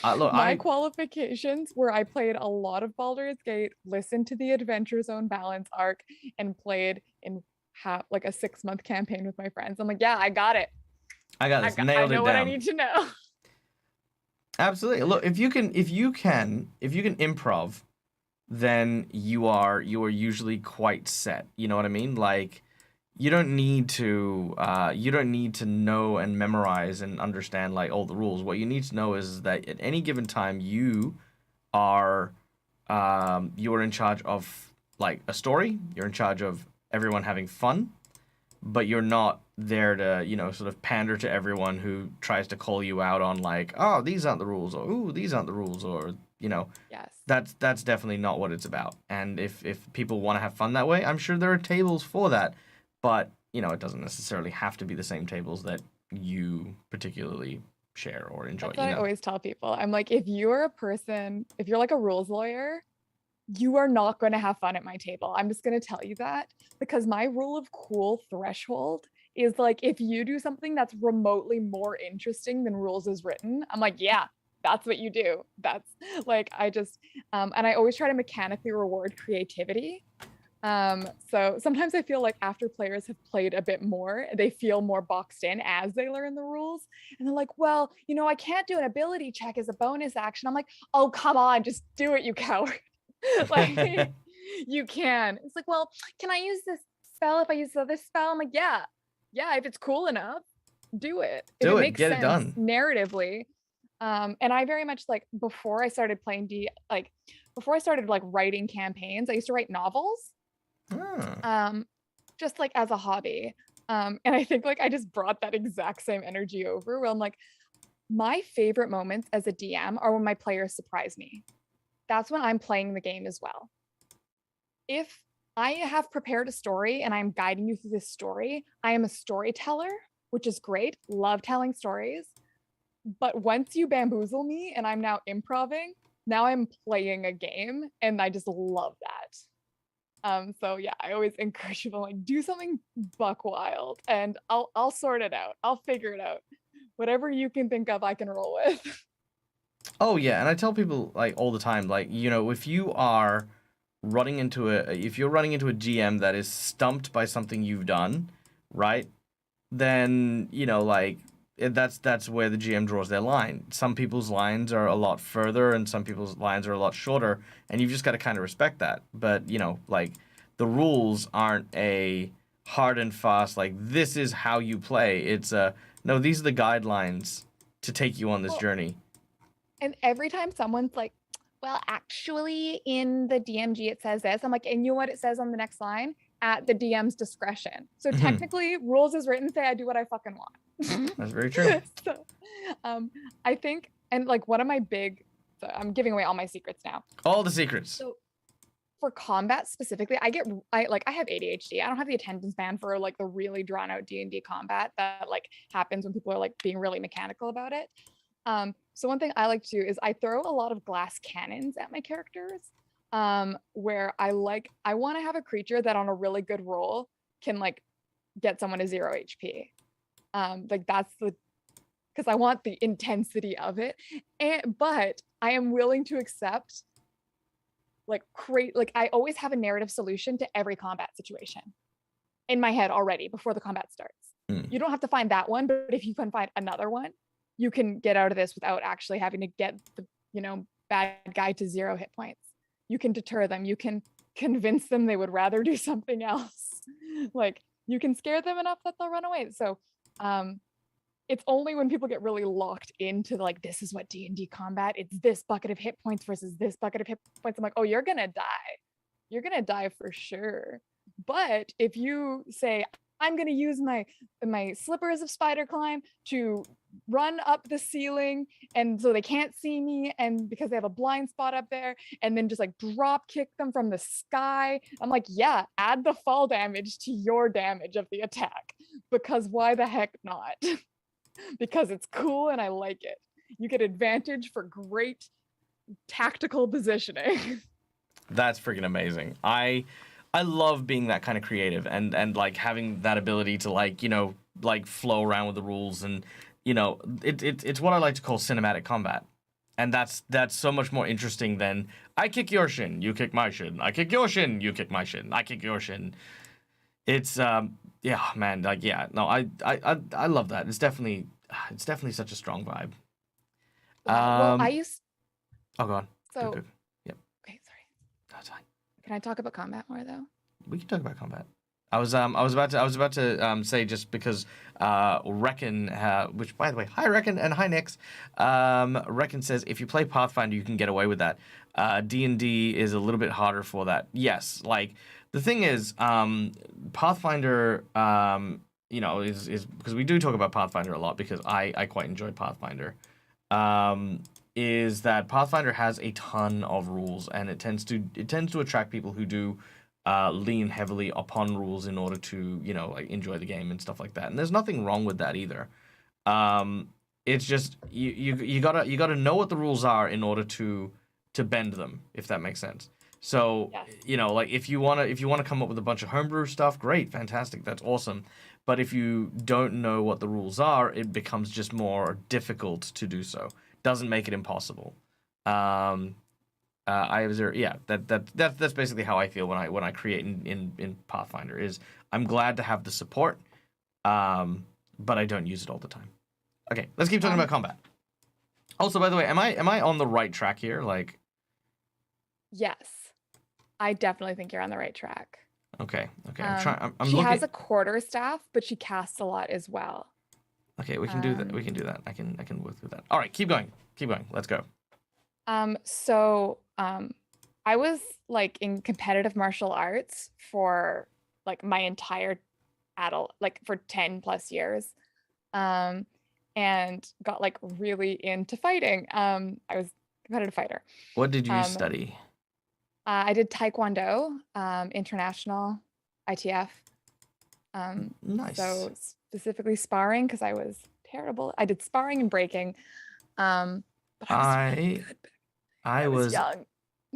[SPEAKER 1] Look,
[SPEAKER 2] My qualifications were I played a lot of Baldur's Gate, listened to the Adventure Zone balance arc, and played in like a 6-month campaign with my friends. I'm like, yeah, I got it.
[SPEAKER 1] I got this. Nailed it down.
[SPEAKER 2] I know what I need to know.
[SPEAKER 1] Absolutely. Look, if you can improv, then you are usually quite set. You know what I mean? Like, you don't need to know and memorize and understand like all the rules. What you need to know is that at any given time you are in charge of like a story. You're in charge of everyone having fun, but you're not there to, sort of pander to everyone who tries to call you out on like, oh, these aren't the rules, or ooh, these aren't the rules, or
[SPEAKER 2] Yes.
[SPEAKER 1] That's definitely not what it's about. And if people want to have fun that way, I'm sure there are tables for that, but it doesn't necessarily have to be the same tables that you particularly share or enjoy.
[SPEAKER 2] That's what I always tell people. I'm like, if you're like a rules lawyer, you are not going to have fun at my table. I'm just going to tell you that, because my rule of cool threshold is like, if you do something that's remotely more interesting than rules is written, I'm like, yeah, That's what you do. That's like, I just, and I always try to mechanically reward creativity. So sometimes I feel like after players have played a bit more, they feel more boxed in as they learn the rules. And they're like, well, you know, I can't do an ability check as a bonus action. I'm like, oh, come on, just do it, you coward. Like, you can. It's like, well, can I use this spell if I use this spell? I'm like, yeah, if it's cool enough, do it. If
[SPEAKER 1] Do
[SPEAKER 2] it
[SPEAKER 1] it.
[SPEAKER 2] makes
[SPEAKER 1] Get it
[SPEAKER 2] sense
[SPEAKER 1] done.
[SPEAKER 2] narratively. And I very much like before I started playing before I started like writing campaigns, I used to write novels,
[SPEAKER 1] Hmm.
[SPEAKER 2] just like as a hobby. And I think like I just brought that exact same energy over where I'm like, my favorite moments as a DM are when my players surprise me. That's when I'm playing the game as well. If I have prepared a story and I'm guiding you through this story, I am a storyteller, which is great. Love telling stories. But once you bamboozle me and I'm now improving, now I'm playing a game and I just love that. So yeah, I always encourage people like do something buck wild and I'll sort it out. I'll figure it out. Whatever you can think of, I can roll with.
[SPEAKER 1] Oh yeah, and I tell people like all the time, like, you know, if you are if you're running into a GM that is stumped by something you've done, right? Then, you know, like that's where the GM draws their line. Some people's lines are a lot further and some people's lines are a lot shorter, and you've just got to kind of respect that. But, you know, like the rules aren't a hard and fast like this is how you play. It's no, these are the guidelines to take you on this
[SPEAKER 2] Well,
[SPEAKER 1] journey.
[SPEAKER 2] and every time someone's like, well, actually in the DMG it says this, I'm like, and you know what it says on the next line? At the DM's discretion. So
[SPEAKER 1] Mhm.
[SPEAKER 2] technically, rules is written say I do what I fucking want.
[SPEAKER 1] That's very true.
[SPEAKER 2] So I think, and like one of my big, so I'm giving away all my secrets now.
[SPEAKER 1] All the secrets.
[SPEAKER 2] So for combat specifically, I have ADHD. I don't have the attention span for like the really drawn out D&D combat that like happens when people are like being really mechanical about it. So one thing I like to do is I throw a lot of glass cannons at my characters. Where I want to have a creature that on a really good roll can like get someone to 0 HP. Like that's the because I want the intensity of it. But I am willing to accept like I always have a narrative solution to every combat situation in my head already before the combat starts.
[SPEAKER 1] Mm.
[SPEAKER 2] You don't have to find that one, but if you can find another one, you can get out of this without actually having to get the, bad guy to 0 hit points. You can deter them. You can convince them they would rather do something else. Like you can scare them enough that they'll run away. So it's only when people get really locked into like this is what D&D combat, it's this bucket of hit points versus this bucket of hit points. I'm like, oh, you're gonna die. You're gonna die for sure. But if you say, I'm gonna use my slippers of spider climb to run up the ceiling and so they can't see me and because they have a blind spot up there and then just like drop kick them from the sky. I'm like, yeah, add the fall damage to your damage of the attack because why the heck not? Because it's cool and I like it. You get advantage for great tactical positioning.
[SPEAKER 1] That's freaking amazing. I love being that kind of creative and like having that ability to like, you know, like flow around with the rules and you know, it's what I like to call cinematic combat. And that's so much more interesting than I kick your shin, you kick my shin. I kick your shin, you kick my shin. I kick your shin. It's yeah, man, like yeah. No, I love that. It's definitely such a strong vibe.
[SPEAKER 2] Yeah, well, I
[SPEAKER 1] Um
[SPEAKER 2] used
[SPEAKER 1] oh go on. Go,
[SPEAKER 2] so
[SPEAKER 1] go. Yep.
[SPEAKER 2] okay, sorry.
[SPEAKER 1] That's fine.
[SPEAKER 2] Can I talk about combat more though?
[SPEAKER 1] We can talk about combat. I was about to say just because Reckon which by the way hi Reckon and hi Nix Reckon says if you play Pathfinder you can get away with that. D&D is a little bit harder for that. Yes, like the thing is Pathfinder you know is because we do talk about Pathfinder a lot because I quite enjoy Pathfinder. Is that Pathfinder has a ton of rules and it tends to attract people who do lean heavily upon rules in order to, you know, like enjoy the game and stuff like that. And there's nothing wrong with that either. It's just you gotta know what the rules are in order to bend them, if that makes sense. So,
[SPEAKER 2] Yes.
[SPEAKER 1] you know, like if you wanna come up with a bunch of homebrew stuff, great, fantastic, that's awesome. But if you don't know what the rules are, it becomes just more difficult to do so. doesn't make it impossible. I observe, yeah, that's basically how I feel when I create in Pathfinder. Is I'm glad to have the support, but I don't use it all the time. Okay, let's keep talking about combat. Also, by the way, am I on the right track here? Like,
[SPEAKER 2] Yes, I definitely think you're on the right track.
[SPEAKER 1] okay, I'm trying. I'm
[SPEAKER 2] She
[SPEAKER 1] looking.
[SPEAKER 2] has a quarterstaff, but she casts a lot as well.
[SPEAKER 1] Okay, we can do that. We can do that. I can work through that. All right, keep going. Keep going. Let's go.
[SPEAKER 2] I was like in competitive martial arts for like my entire like for 10 plus years. And got like really into fighting. I was a competitive fighter.
[SPEAKER 1] What did you
[SPEAKER 2] Um,
[SPEAKER 1] study?
[SPEAKER 2] I did Taekwondo, international, ITF.
[SPEAKER 1] Nice.
[SPEAKER 2] So specifically sparring because I was terrible. I did sparring and breaking. But I was really good. I was young.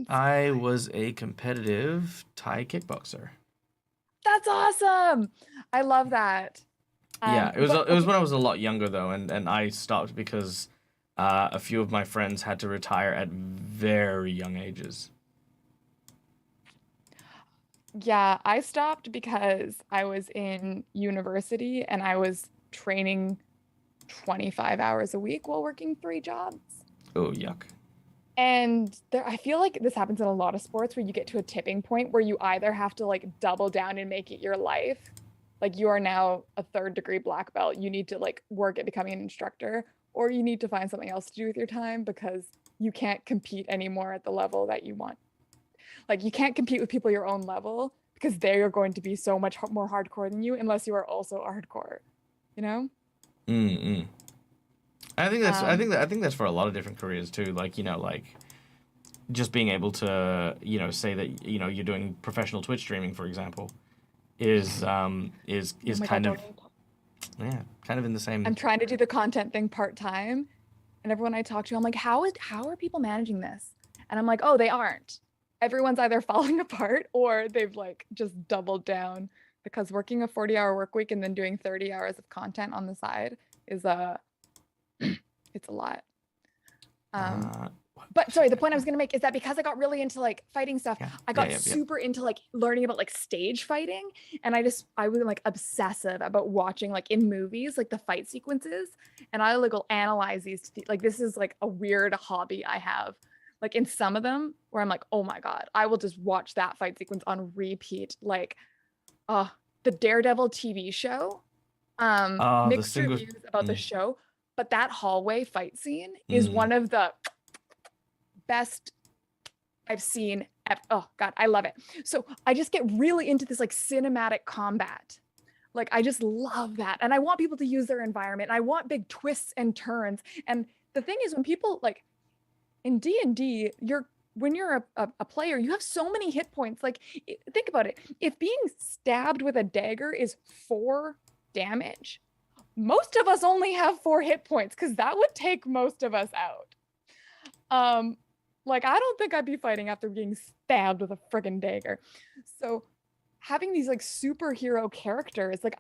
[SPEAKER 1] I was a competitive Thai kickboxer.
[SPEAKER 2] That's awesome. I love that.
[SPEAKER 1] Yeah, it was when I was a lot younger though, and I stopped because a few of my friends had to retire at very young ages.
[SPEAKER 2] Yeah, I stopped because I was in university and I was training 25 hours a week while working 3 jobs.
[SPEAKER 1] Oh, yuck.
[SPEAKER 2] And I feel like this happens in a lot of sports where you get to a tipping point where you either have to like double down and make it your life. Like you are now a 3rd-degree black belt. You need to like work at becoming an instructor, or you need to find something else to do with your time because you can't compete anymore at the level that you want. Like you can't compete with people your own level because they are going to be so much more hardcore than you unless you are also hardcore, you know?
[SPEAKER 1] I think that's for a lot of different careers too. Like, like just being able to, say that, you're doing professional Twitch streaming, for example, is kind of in the same.
[SPEAKER 2] I'm trying to do the content thing part-time, and everyone I talk to, I'm like, how are people managing this? And I'm like, oh, they aren't. Everyone's either falling apart or they've like just doubled down, because working a 40-hour work week and then doing 30 hours of content on the side is it's a lot. But sorry, the point I was gonna make is that because I got really into like fighting stuff, I got super into like learning about like stage fighting, and I was like obsessive about watching like in movies like the fight sequences, and I like will analyze these. Like this is like a weird hobby I have. Like in some of them where I'm like, oh my god, I will just watch that fight sequence on repeat. Like, the Daredevil TV show. Mixed reviews about the show, but that hallway fight scene is one of the best I've seen. Oh god, I love it. So I just get really into this like cinematic combat. Like I just love that, and I want people to use their environment. And I want big twists and turns. And the thing is, when people like in D&D, when you're a player, you have so many hit points. Like think about it. If being stabbed with a dagger is 4 damage, most of us only have 4 hit points because that would take most of us out. Like I don't think I'd be fighting after being stabbed with a friggin' dagger. So having these like superhero characters, like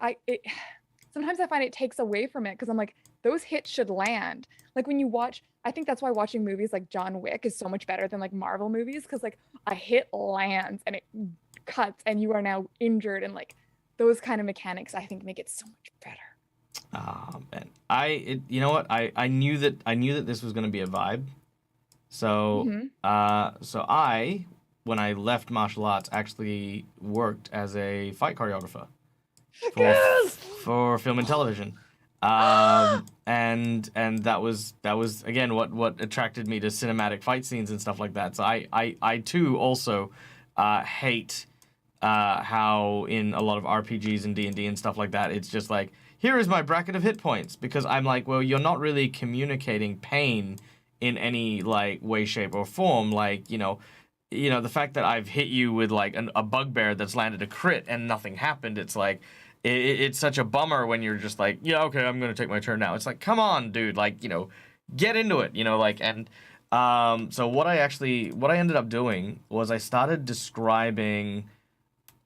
[SPEAKER 2] sometimes I find it takes away from it because I'm like, those hits should land. Like when you watch, I think that's why watching movies like John Wick is so much better than like Marvel movies, because like a hit lands and it cuts and you are now injured, and like those kind of mechanics I think make it so much better.
[SPEAKER 1] Man, you know what? I knew that this was going to be a vibe. So when I left martial arts, actually worked as a fight choreographer for film and television. And that was again what attracted me to cinematic fight scenes and stuff like that. So I too also hate how in a lot of RPGs and D&D and stuff like that, it's just like, here is my bracket of hit points, because I'm like, well, you're not really communicating pain in any like way, shape, or form. Like, the fact that I've hit you with like a bugbear that's landed a crit and nothing happened, it's like it's such a bummer when you're just like, yeah, okay, I'm gonna take my turn now. It's like, come on, dude, like, get into it, like. And so what I ended up doing was I started describing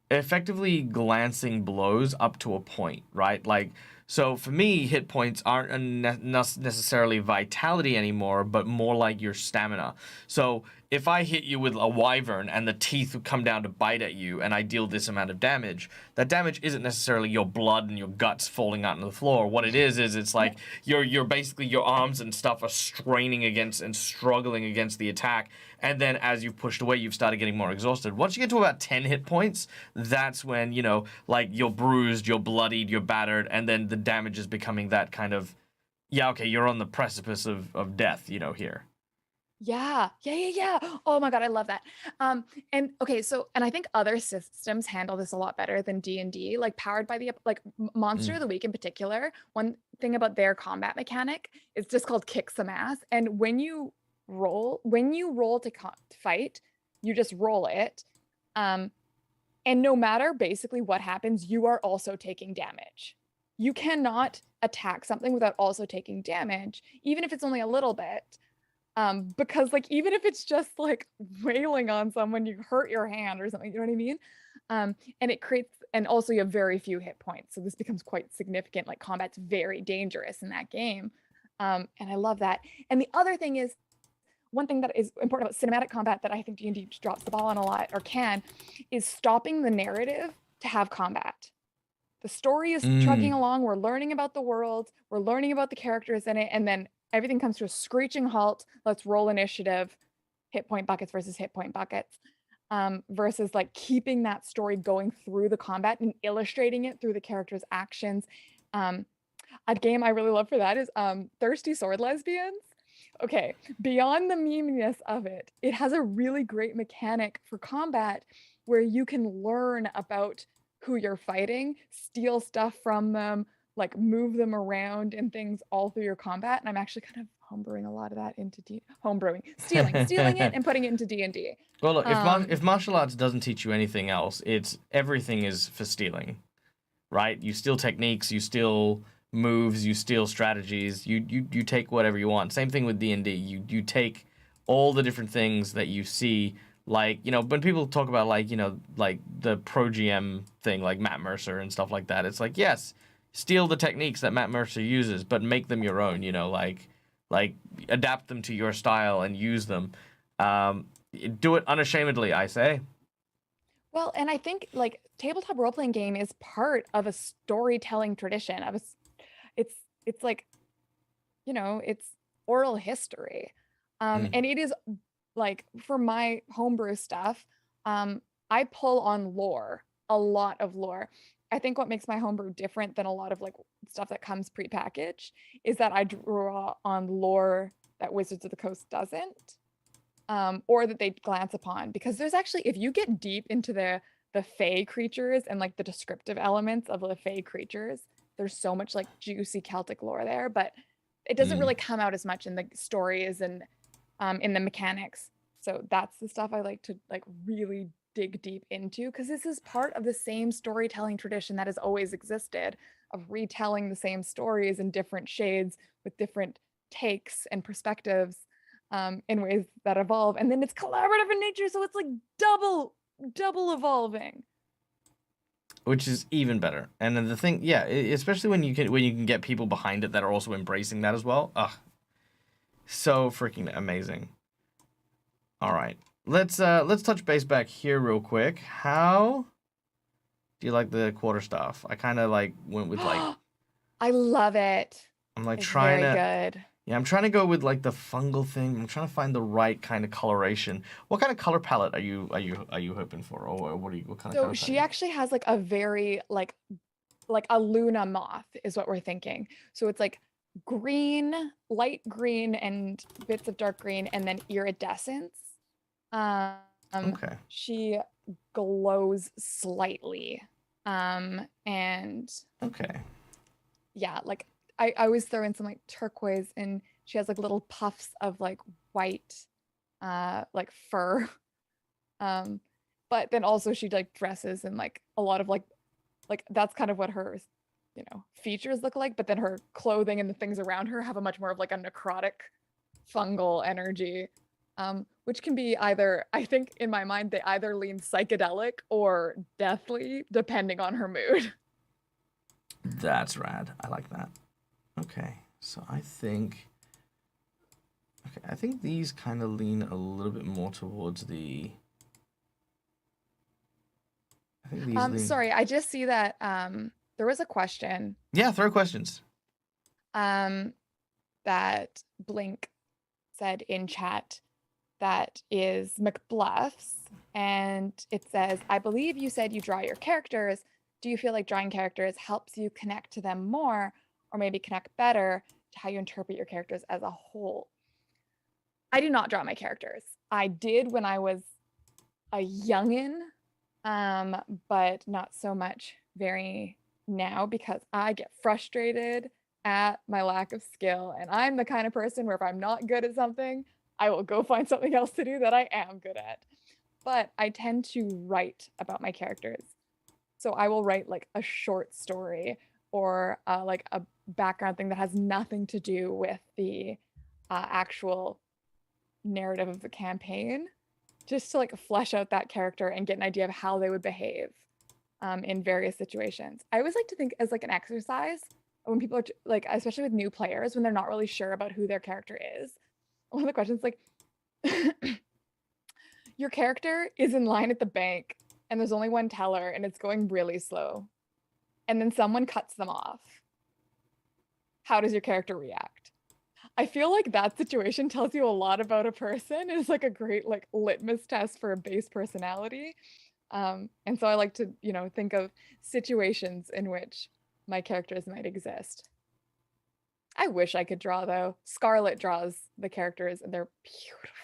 [SPEAKER 1] effectively glancing blows up to a point, right? Like, So for me, hit points aren't necessarily vitality anymore, but more like your stamina. So if I hit you with a wyvern and the teeth would come down to bite at you and I deal this amount of damage, that damage isn't necessarily your blood and your guts falling out on the floor. What it is it's like you're basically, your arms and stuff are straining against and struggling against the attack. And then as you've pushed away, you've started getting more exhausted. Once you get to about 10 hit points, that's when, you know, like you're bruised, you're bloodied, you're battered, and then the damage is becoming that kind of, yeah, okay, you're on the precipice of death, you know, here.
[SPEAKER 2] Yeah. Oh my God, I love that. And okay, so and I think other systems handle this a lot better than D&D, like Powered by the like Monster
[SPEAKER 1] Mm.
[SPEAKER 2] of the Week in particular. One thing about their combat mechanic is just called kick some ass. And when you roll to fight, you just roll it. And no matter basically what happens, you are also taking damage. You cannot attack something without also taking damage, even if it's only a little bit. Because like even if it's just like wailing on someone, you hurt your hand or something, you know what I mean? And it creates, and also you have very few hit points, so this becomes quite significant. Like combat's very dangerous in that game, and I love that. And the other thing is, one thing that is important about cinematic combat that I think D&D drops the ball on a lot, or can, is stopping the narrative to have combat. The story is trucking along, we're learning about the world, we're learning about the characters in it, and then everything comes to a screeching halt. Let's roll initiative, hit point buckets versus hit point buckets, versus like keeping that story going through the combat and illustrating it through the characters' actions. A game I really love for that is Thirsty Sword Lesbians. Okay, beyond the meminess of it, it has a really great mechanic for combat where you can learn about who you're fighting, steal stuff from them, like move them around and things all through your combat. And I'm actually kind of homebrewing a lot of that into stealing it and putting it into D&D.
[SPEAKER 1] Well, look, if martial arts doesn't teach you anything else, it's everything is for stealing, right? You steal techniques, you steal moves, you steal strategies, you take whatever you want. Same thing with D&D. You take all the different things that you see, like, you know, when people talk about, like, you know, like the pro GM thing, like Matt Mercer and stuff like that, it's like, yes, steal the techniques that Matt Mercer uses, but make them your own, you know, like adapt them to your style and use them. Do it unashamedly, I say.
[SPEAKER 2] Well, and I think like tabletop role-playing game is part of a storytelling tradition of it's it's like, you know, it's oral history. And it is like for my homebrew stuff, I pull on lore, a lot of lore. I think what makes my homebrew different than a lot of like stuff that comes prepackaged is that I draw on lore that Wizards of the Coast doesn't, or that they glance upon. Because there's actually, if you get deep into the Fey creatures and like the descriptive elements of the Fey creatures, there's so much like juicy Celtic lore there, but it doesn't really come out as much in the stories and in the mechanics. So that's the stuff I like to like really dig deep into, because this is part of the same storytelling tradition that has always existed, of retelling the same stories in different shades with different takes and perspectives, in ways that evolve. And then it's collaborative in nature, so it's like double evolving.
[SPEAKER 1] Which is even better. And then the thing, yeah, especially when you can get people behind it that are also embracing that as well. Ugh, so freaking amazing. All right, let's touch base back here real quick. How do you like the quarterstaff? I kind of like went with like
[SPEAKER 2] I love it.
[SPEAKER 1] I'm like
[SPEAKER 2] It's
[SPEAKER 1] trying
[SPEAKER 2] very
[SPEAKER 1] to
[SPEAKER 2] good.
[SPEAKER 1] yeah, I'm trying to go with like the fungal thing. I'm trying to find the right kind of coloration. What kind of color palette are you hoping for, or what kind of
[SPEAKER 2] So
[SPEAKER 1] color
[SPEAKER 2] she
[SPEAKER 1] palette?
[SPEAKER 2] actually has like a very like a Luna moth is what we're thinking. So it's like green, light green, and bits of dark green, and then iridescence.
[SPEAKER 1] Okay.
[SPEAKER 2] She glows slightly. And
[SPEAKER 1] Okay.
[SPEAKER 2] yeah, like I always throw in some like turquoise, and she has like little puffs of like white, like fur. Um, but then also she like dresses in like a lot of like that's kind of what her, you know, features look like, but then her clothing and the things around her have a much more of like a necrotic fungal energy, which can be either, I think in my mind, they either lean psychedelic or deathly, depending on her mood.
[SPEAKER 1] That's rad. I like that. Okay, so I think. Okay, I think these kind of lean a little bit more towards the. I think these lean.
[SPEAKER 2] Sorry, I just see that there was a question
[SPEAKER 1] Yeah, throw questions.
[SPEAKER 2] um that Blink said in chat that is McBluff's, and it says, I believe you said you draw your characters. Do you feel like drawing characters helps you connect to them more, or maybe connect better to how you interpret your characters as a whole? I do not draw my characters. I did when I was a youngin, but not so much very now because I get frustrated at my lack of skill. And I'm the kind of person where if I'm not good at something, I will go find something else to do that I am good at. But I tend to write about my characters. So I will write like a short story or like a background thing that has nothing to do with the actual narrative of the campaign, just to like flesh out that character and get an idea of how they would behave in various situations. I always like to think as like an exercise when people are like, especially with new players, when they're not really sure about who their character is. One of the questions like, your character is in line at the bank and there's only one teller and it's going really slow. And then someone cuts them off. How does your character react? I feel like that situation tells you a lot about a person. It's like a great like litmus test for a base personality. And so I like to, think of situations in which my characters might exist. I wish I could draw though. Scarlet draws the characters and they're beautiful.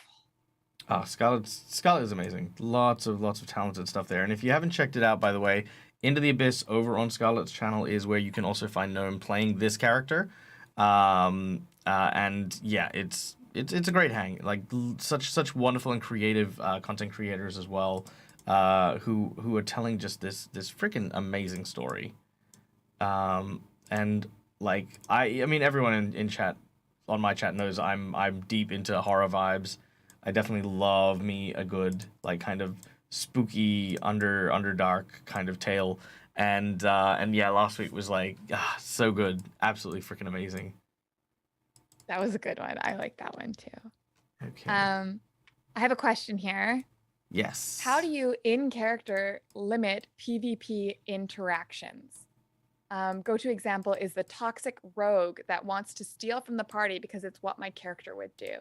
[SPEAKER 1] Oh, Scarlet is amazing. Lots of talented stuff there. And if you haven't checked it out, by the way, Into the Abyss over on Scarlet's channel is where you can also find Gnome playing this character. And yeah, it's a great hang. Like such wonderful and creative content creators as well, who are telling just this freaking amazing story. And like I mean everyone in chat on my chat knows I'm deep into horror vibes. I definitely love me a good like kind of spooky underdark kind of tale. And yeah, last week was like so good, absolutely freaking amazing.
[SPEAKER 2] That was a good one. I like that one too.
[SPEAKER 1] Okay.
[SPEAKER 2] I have a question here.
[SPEAKER 1] Yes.
[SPEAKER 2] How do you in character limit PvP interactions? Go-to example is the toxic rogue that wants to steal from the party because it's what my character would do.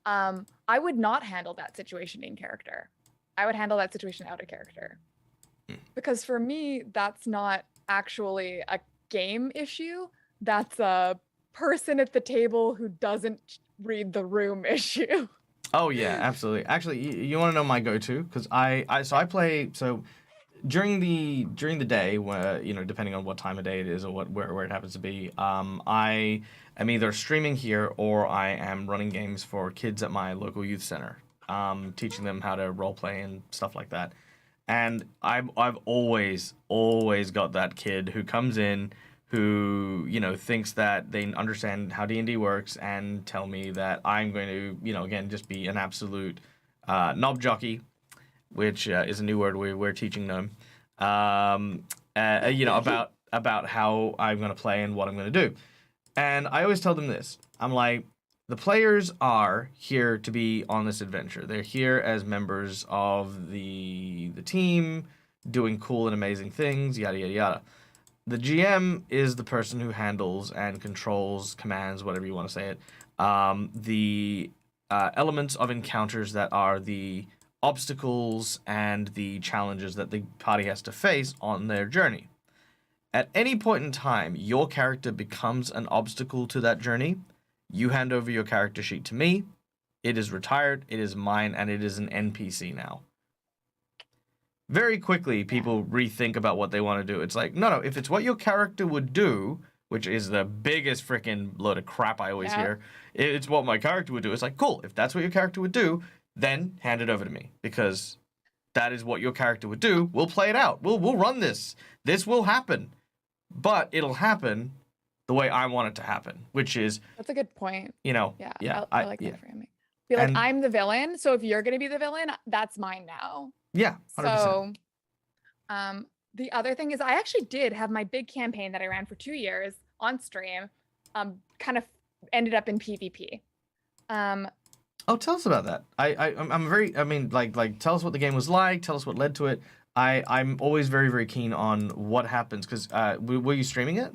[SPEAKER 2] I would not handle that situation in character. I would handle that situation out of character. Because for me, that's not actually a game issue. That's a person at the table who doesn't read the room issue.
[SPEAKER 1] Oh yeah, absolutely. Actually, you want to know my go-to? Because I play during the day, where depending on what time of day it is or where it happens to be, I am either streaming here or I am running games for kids at my local youth center, teaching them how to role play and stuff like that. And I've always got that kid who comes in who thinks that they understand how D&D works and tell me that I'm going to again just be an absolute knob jockey, which is a new word we're teaching them, about how I'm going to play and what I'm going to do. And I always tell them this. I'm like, the players are here to be on this adventure. They're here as members of the team, doing cool and amazing things, yada, yada, yada. The GM is the person who handles and controls, commands, whatever you want to say it, the elements of encounters that are the obstacles and the challenges that the party has to face on their journey. At any point in time, your character becomes an obstacle to that journey. You hand over your character sheet to me. It is retired, it is mine, and it is an NPC now. Very quickly, people rethink about what they want to do. It's like, no, if it's what your character would do, which is the biggest freaking load of crap I always hear, it's what my character would do. It's like, cool, if that's what your character would do, then hand it over to me, because that is what your character would do. We'll play it out. We'll run this. This will happen. But it'll happen the way I want it to happen, which is...
[SPEAKER 2] That's a good point.
[SPEAKER 1] Yeah.
[SPEAKER 2] I like that framing. Be like, I'm the villain, so if you're going to be the villain, that's mine now.
[SPEAKER 1] Yeah, 100%.
[SPEAKER 2] So, The other thing is I actually did have my big campaign that I ran for 2 years on stream, kind of ended up in PvP.
[SPEAKER 1] Oh, tell us about that. I'm very. I mean, tell us what the game was like. Tell us what led to it. I'm always very, very keen on what happens because were you streaming it?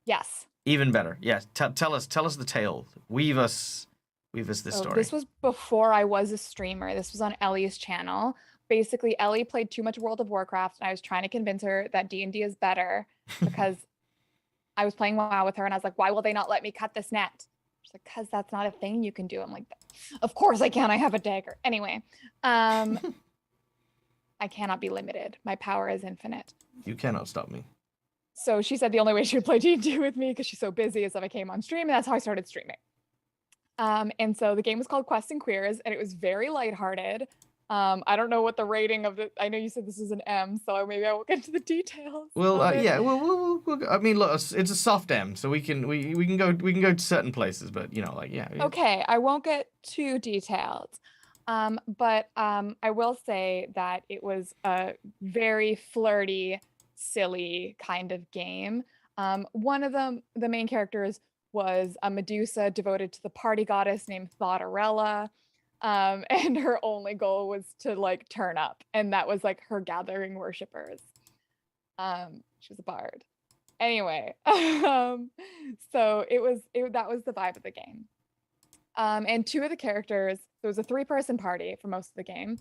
[SPEAKER 2] Yes.
[SPEAKER 1] Even better. Yes. Tell us the tale. Weave us this story.
[SPEAKER 2] This was before I was a streamer. This was on Ellie's channel. Basically, Ellie played too much World of Warcraft, and I was trying to convince her that D&D is better because I was playing WoW with her, and I was like, why will they not let me cut this net? She's like, because that's not a thing you can do. I'm like, of course I can. I have a dagger. Anyway, I cannot be limited. My power is infinite.
[SPEAKER 1] You cannot stop me.
[SPEAKER 2] So she said the only way she would play D&D with me because she's so busy is if I came on stream, and that's how I started streaming. And so the game was called Quests and Queers, and it was very lighthearted. I don't know what the rating of the. I know you said this is an M, so maybe I won't get into the details.
[SPEAKER 1] Well, yeah. We'll, I mean, look, it's a soft M, so we can go to certain places, but you know, like yeah.
[SPEAKER 2] Okay, I won't get too detailed, but I will say that it was a very flirty, silly kind of game. One of the main characters was a Medusa devoted to the party goddess named Thoughtarella. And her only goal was to like turn up, and that was like her gathering worshippers. She was a bard. Anyway, so that was the vibe of the game. And two of the characters, there was a 3-person party for most of the game,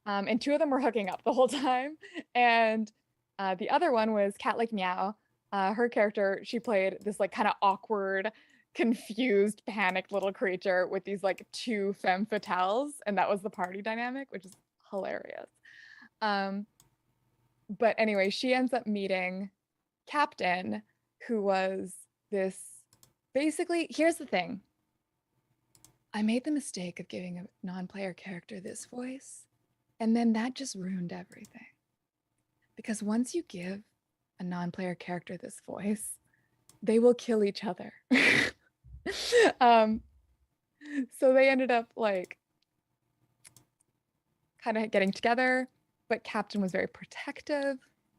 [SPEAKER 2] and 2 of them were hooking up the whole time, and the other one was Cat Like Meow. Her character, she played this like kind of awkward, confused, panicked little creature with these like 2 femme fatales, and that was the party dynamic, which is hilarious. But anyway, she ends up meeting Captain, who was this basically, here's the thing. I made the mistake of giving a non-player character this voice, and then that just ruined everything. Because once you give a non-player character this voice, they will kill each other. So they ended up like kind of getting together, but Captain was very protective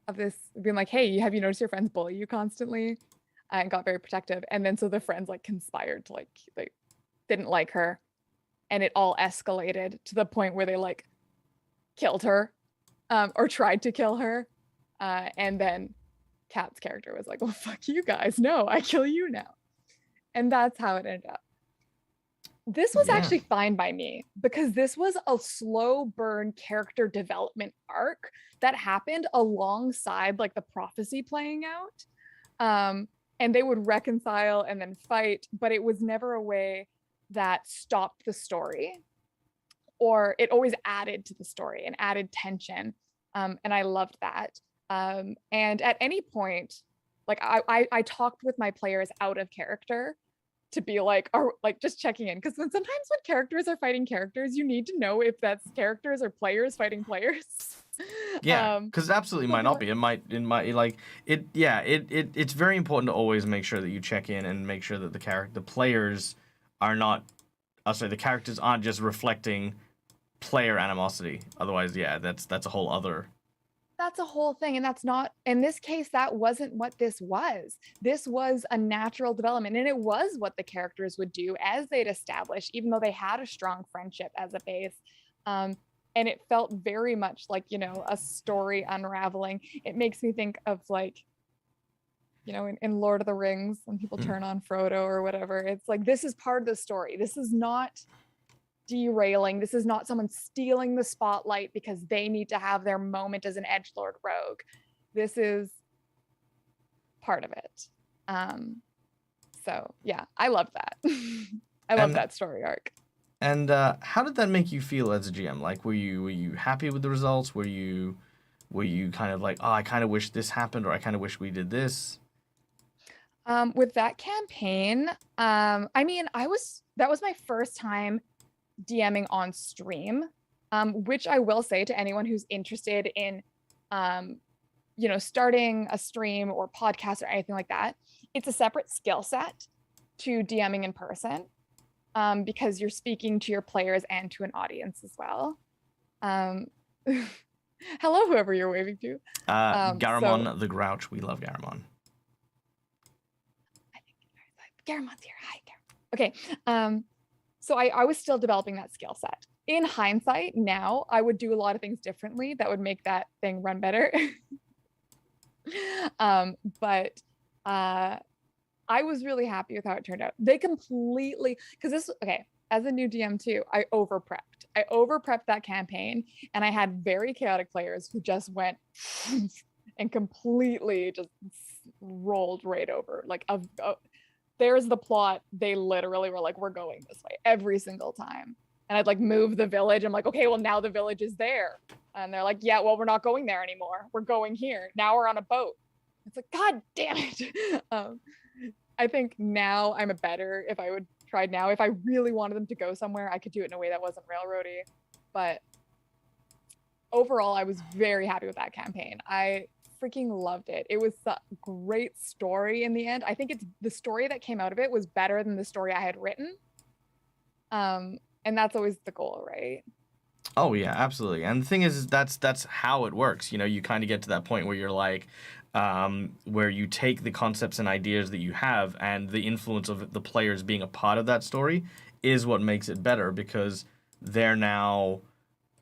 [SPEAKER 2] of this, being like, hey, have you noticed your friends bully you constantly? And got very protective. And then so the friends like conspired to like, they didn't like her, and it all escalated to the point where they like killed her, or tried to kill her. And then Cat's character was like, well, fuck you guys. No, I kill you now. And that's how it ended up. This was actually fine by me because this was a slow burn character development arc that happened alongside like the prophecy playing out. And they would reconcile and then fight, but it was never a way that stopped the story, or it always added to the story and added tension. And I loved that. And at any point, like I talked with my players out of character to be like, or like just checking in, because sometimes when characters are fighting characters, you need to know if that's characters or players fighting players.
[SPEAKER 1] Yeah, because absolutely might not be. It might like it. Yeah, it's very important to always make sure that you check in and make sure that the players are not. I'll say the characters aren't just reflecting player animosity. Otherwise, yeah, that's a whole other.
[SPEAKER 2] That's a whole thing, and that's not, in this case, that wasn't what this was. This was a natural development, and it was what the characters would do as they'd establish, even though they had a strong friendship as a base. And it felt very much like, you know, a story unraveling. It makes me think of like, you know, in Lord of the Rings, when people turn on Frodo or whatever, it's like, this is part of the story. This is not derailing. This is not someone stealing the spotlight because they need to have their moment as an edgelord rogue. This is part of it. So yeah, I love that. I love that story arc.
[SPEAKER 1] And how did that make you feel as a GM? Like, were you happy with the results? Were you kind of like, oh, I kind of wish this happened, or I kind of wish we did this?
[SPEAKER 2] With that campaign, I mean, that was my first time DMing on stream, which I will say to anyone who's interested in, you know, starting a stream or podcast or anything like that, it's a separate skill set to DMing in person, because you're speaking to your players and to an audience as well. Hello, whoever you're waving to. So
[SPEAKER 1] Garamon the Grouch. We love Garamon.
[SPEAKER 2] I think Garamon's here. Hi, Garamon. Okay. So I was still developing that skill set. In hindsight, now I would do a lot of things differently that would make that thing run better. But I was really happy with how it turned out. They completely, because this, okay, as a new DM too, I over prepped. I over prepped that campaign, and I had very chaotic players who just went and completely just rolled right over. Like, there's the plot. They literally were like, we're going this way every single time. And I'd like move the village. I'm like, okay, well, now the village is there. And they're like, yeah, well, we're not going there anymore. We're going here. Now we're on a boat. It's like, God damn it. I think now I'm a better, if I would try now, if I really wanted them to go somewhere, I could do it in a way that wasn't railroady. But overall, I was very happy with that campaign. I freaking loved it. It was a great story in the end. I think it's the story that came out of it was better than the story I had written. And that's always the goal, right?
[SPEAKER 1] Oh yeah, absolutely. And the thing is that's how it works. You know, you kind of get to that point where you're like, where you take the concepts and ideas that you have, and the influence of the players being a part of that story is what makes it better, because they're now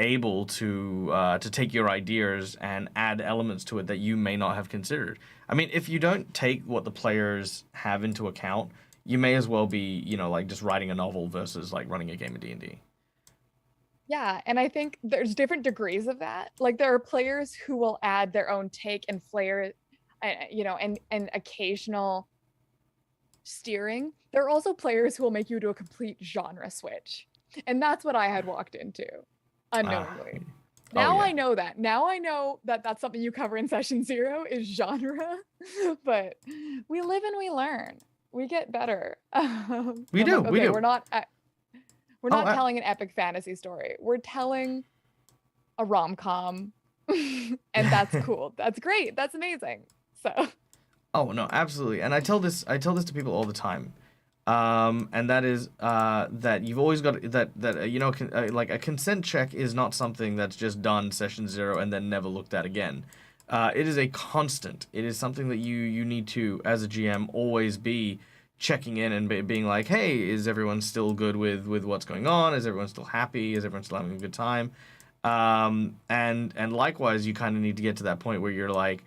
[SPEAKER 1] able to take your ideas and add elements to it that you may not have considered. I mean, if you don't take what the players have into account, you may as well be, you know, like just writing a novel versus like running a game of D&D.
[SPEAKER 2] Yeah, and I think there's different degrees of that. Like there are players who will add their own take and flair, you know, and occasional steering. There are also players who will make you do a complete genre switch. And that's what I had walked into unknowingly.
[SPEAKER 1] Oh
[SPEAKER 2] Now
[SPEAKER 1] yeah.
[SPEAKER 2] I know that. Now I know that that's something you cover in session 0 is genre. But we live and we learn. We get better.
[SPEAKER 1] We
[SPEAKER 2] I'm
[SPEAKER 1] do.
[SPEAKER 2] like,
[SPEAKER 1] We
[SPEAKER 2] okay,
[SPEAKER 1] do.
[SPEAKER 2] we're
[SPEAKER 1] Oh,
[SPEAKER 2] not telling an epic fantasy story. We're telling a rom-com. And that's cool. That's great. That's amazing. So
[SPEAKER 1] oh no, absolutely. And I tell this to people all the time. And that is that you've always got that you know, like a consent check is not something that's just done session 0 and then never looked at again. It is a constant. It is something that you need to, as a GM, always be checking in and being like, hey, is everyone still good with what's going on? Is everyone still happy? Is everyone still having a good time? And likewise, you kind of need to get to that point where you're like,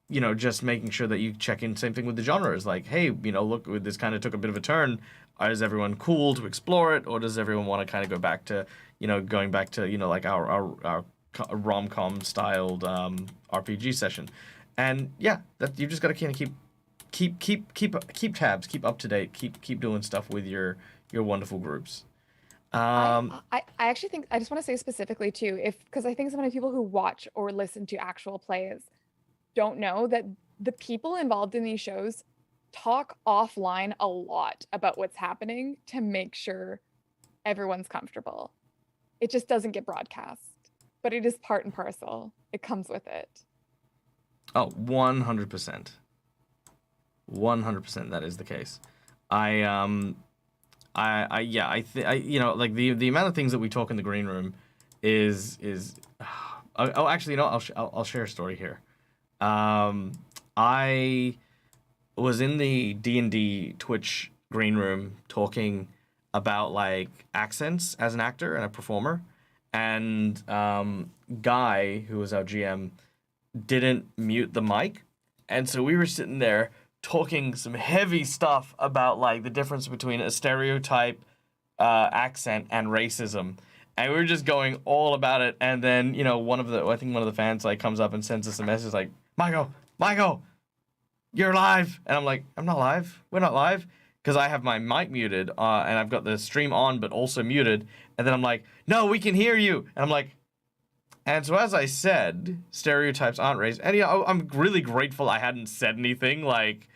[SPEAKER 1] you know, just making sure that you check in. Same thing with the genre. Is like, hey, you know, look, this kind of took a bit of a turn. Is everyone cool to explore it, or does everyone want to kind of go back to, you know, going back to, you know, like our rom-com styled RPG session? And yeah, that you've just got to kind of keep tabs, keep up to date, keep doing stuff with your wonderful groups.
[SPEAKER 2] I
[SPEAKER 1] Um,
[SPEAKER 2] I I actually think I just want to say specifically too, if because I think so many people who watch or listen to actual plays don't know that the people involved in these shows talk offline a lot about what's happening to make sure everyone's comfortable. It just doesn't get broadcast, but it is part and parcel. It comes with it.
[SPEAKER 1] oh, 100%. 100% that is the case. Yeah, you know, like the amount of things that we talk in the green room is oh, actually, you know, I'll share a story here. I was in the D&D Twitch green room talking about like accents as an actor and a performer, and Guy, who was our GM, didn't mute the mic, and so we were sitting there talking some heavy stuff about like the difference between a stereotype accent and racism, and we were just going all about it. And then, you know, I think one of the fans like comes up and sends us a message like, Michael, you're live. And I'm like, I'm not live. We're not live. Because I have my mic muted, and I've got the stream on but also muted. And then I'm like, no, we can hear you. And I'm like, and so as I said, stereotypes aren't racist. And, you know, I'm really grateful I hadn't said anything like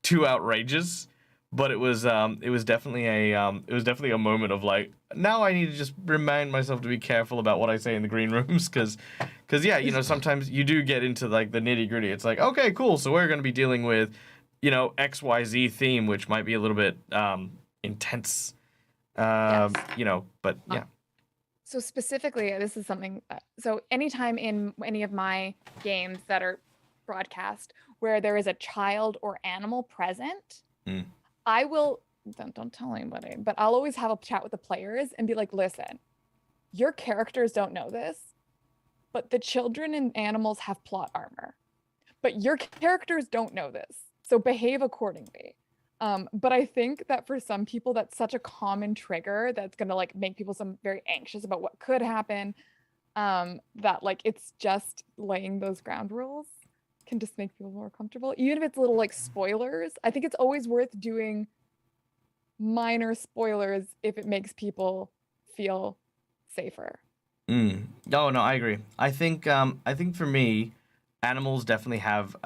[SPEAKER 1] too outrageous. But it was definitely a moment of like, now I need to just remind myself to be careful about what I say in the green rooms, because yeah, you know, sometimes you do get into like the nitty gritty. It's like, okay, cool, so we're going to be dealing with, you know, XYZ theme, which might be a little bit intense,
[SPEAKER 2] Yes.
[SPEAKER 1] you know, but yeah.
[SPEAKER 2] So specifically, this is something. So anytime in any of my games that are broadcast where there is a child or animal present,
[SPEAKER 1] Mm.
[SPEAKER 2] I will don't tell anybody, but I'll always have a chat with the players and be like, listen, your characters don't know this, but the children and animals have plot armor. But your characters don't know this. So behave accordingly. But I think that for some people, that's such a common trigger that's gonna like make people very anxious about what could happen. That like it's just laying those ground rules can just make people more comfortable. Even if it's little like spoilers, I think it's always worth doing minor spoilers if it makes people feel safer.
[SPEAKER 1] No, no, I agree. I think for me, animals definitely have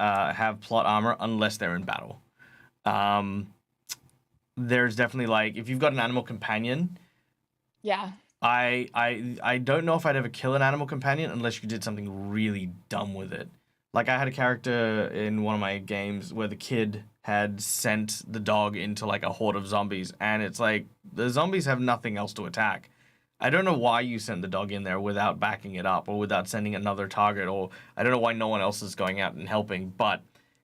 [SPEAKER 1] plot armor unless they're in battle. Um, there's definitely like if you've got an animal companion,
[SPEAKER 2] Yeah.
[SPEAKER 1] I don't know if I'd ever kill an animal companion unless you did something really dumb with it. Like I had a character in one of my games where the kid had sent the dog into like a horde of zombies, and it's like the zombies have nothing else to attack. I don't know why you sent the dog in there without backing it up or without sending another target, or I don't know why no one else is going out and helping, but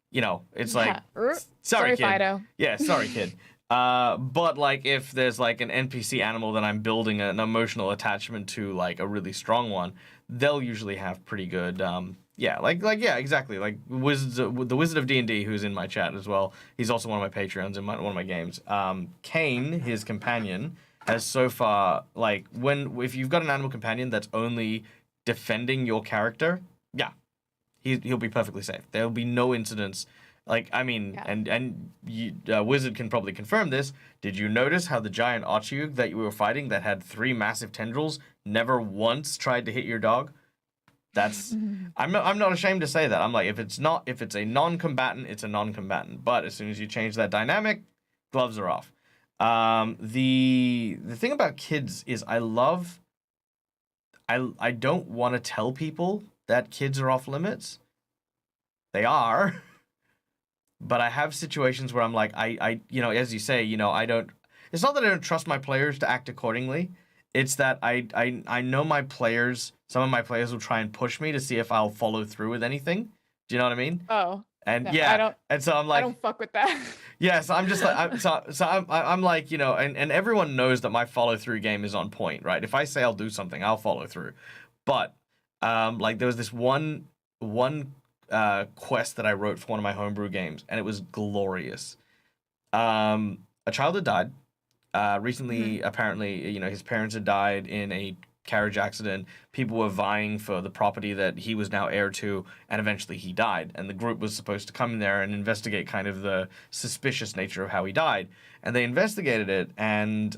[SPEAKER 1] you know, it's like
[SPEAKER 2] Yeah.
[SPEAKER 1] sorry kid.
[SPEAKER 2] Fido.
[SPEAKER 1] Yeah, sorry kid. But like if there's like an NPC animal that I'm building an emotional attachment to, like a really strong one, they'll usually have pretty good yeah, yeah, exactly. Like the Wizard of D&D, who's in my chat as well. He's also one of my Patreons in one of my games. Kane, his companion, has so far like if you've got an animal companion that's only defending your character, yeah, he'll be perfectly safe. There'll be no incidents. Like I mean,
[SPEAKER 2] Yeah.
[SPEAKER 1] and you, Wizard can probably confirm this. Did you notice how the giant Otyugh that you were fighting that had 3 massive tendrils never once tried to hit your dog? That's I'm not ashamed to say that. I'm like if it's a non-combatant, it's a non-combatant. But as soon as you change that dynamic, gloves are off. The thing about kids is I don't want to tell people that kids are off limits. They are. But I have situations where I'm like, you know, as you say, you know, it's not that I don't trust my players to act accordingly. It's that I know my players, some of my players will try and push me to see if I'll follow through with anything. Do you know what I mean?
[SPEAKER 2] Oh.
[SPEAKER 1] And
[SPEAKER 2] No,
[SPEAKER 1] yeah, and so I'm
[SPEAKER 2] I
[SPEAKER 1] like,
[SPEAKER 2] don't fuck with that.
[SPEAKER 1] yeah, so I'm just like, I'm like, you know, and everyone knows that my follow through game is on point, right? If I say I'll do something, I'll follow through. But, like there was this one quest that I wrote for one of my homebrew games, and it was glorious. A child had died. Recently, apparently, you know, his parents had died in a carriage accident. People were vying for the property that he was now heir to, and eventually he died. And the group was supposed to come in there and investigate kind of the suspicious nature of how he died. And they investigated it and,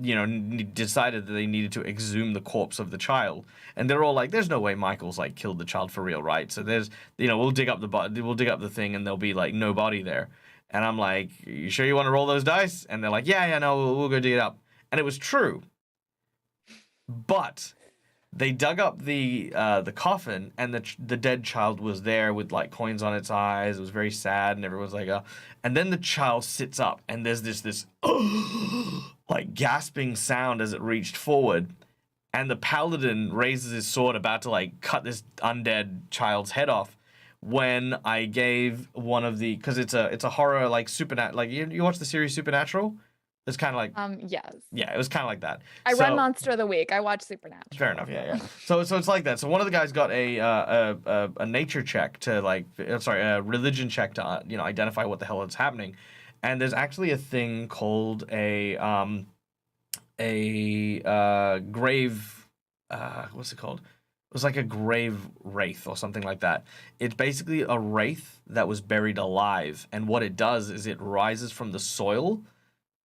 [SPEAKER 1] you know, decided that they needed to exhume the corpse of the child. And they're all like, "There's no way Michael's like killed the child for real, right?" So there's, you know, we'll dig up the thing, and there'll be like no body there. And I'm like, "You sure you want to roll those dice?" And they're like, "Yeah, no, we'll go dig it up." And it was true. But they dug up the coffin, and the dead child was there with like coins on its eyes. It was very sad, and everyone's like, and then the child sits up, and there's this like gasping sound as it reached forward, and the paladin raises his sword about to like cut this undead child's head off. When I gave one of the, because it's a horror like supernatural, like you watch the series Supernatural. It's kind of like
[SPEAKER 2] Yes.
[SPEAKER 1] yeah, it was kind of like that.
[SPEAKER 2] I run Monster of the Week. I watch Supernatural.
[SPEAKER 1] Fair enough. Yeah, yeah. So it's like that. So one of the guys got a nature check to like, sorry, a religion check to you know identify what the hell is happening, and there's actually a thing called a grave. What's it called? It was like a grave wraith or something like that. It's basically a wraith that was buried alive, and what it does is it rises from the soil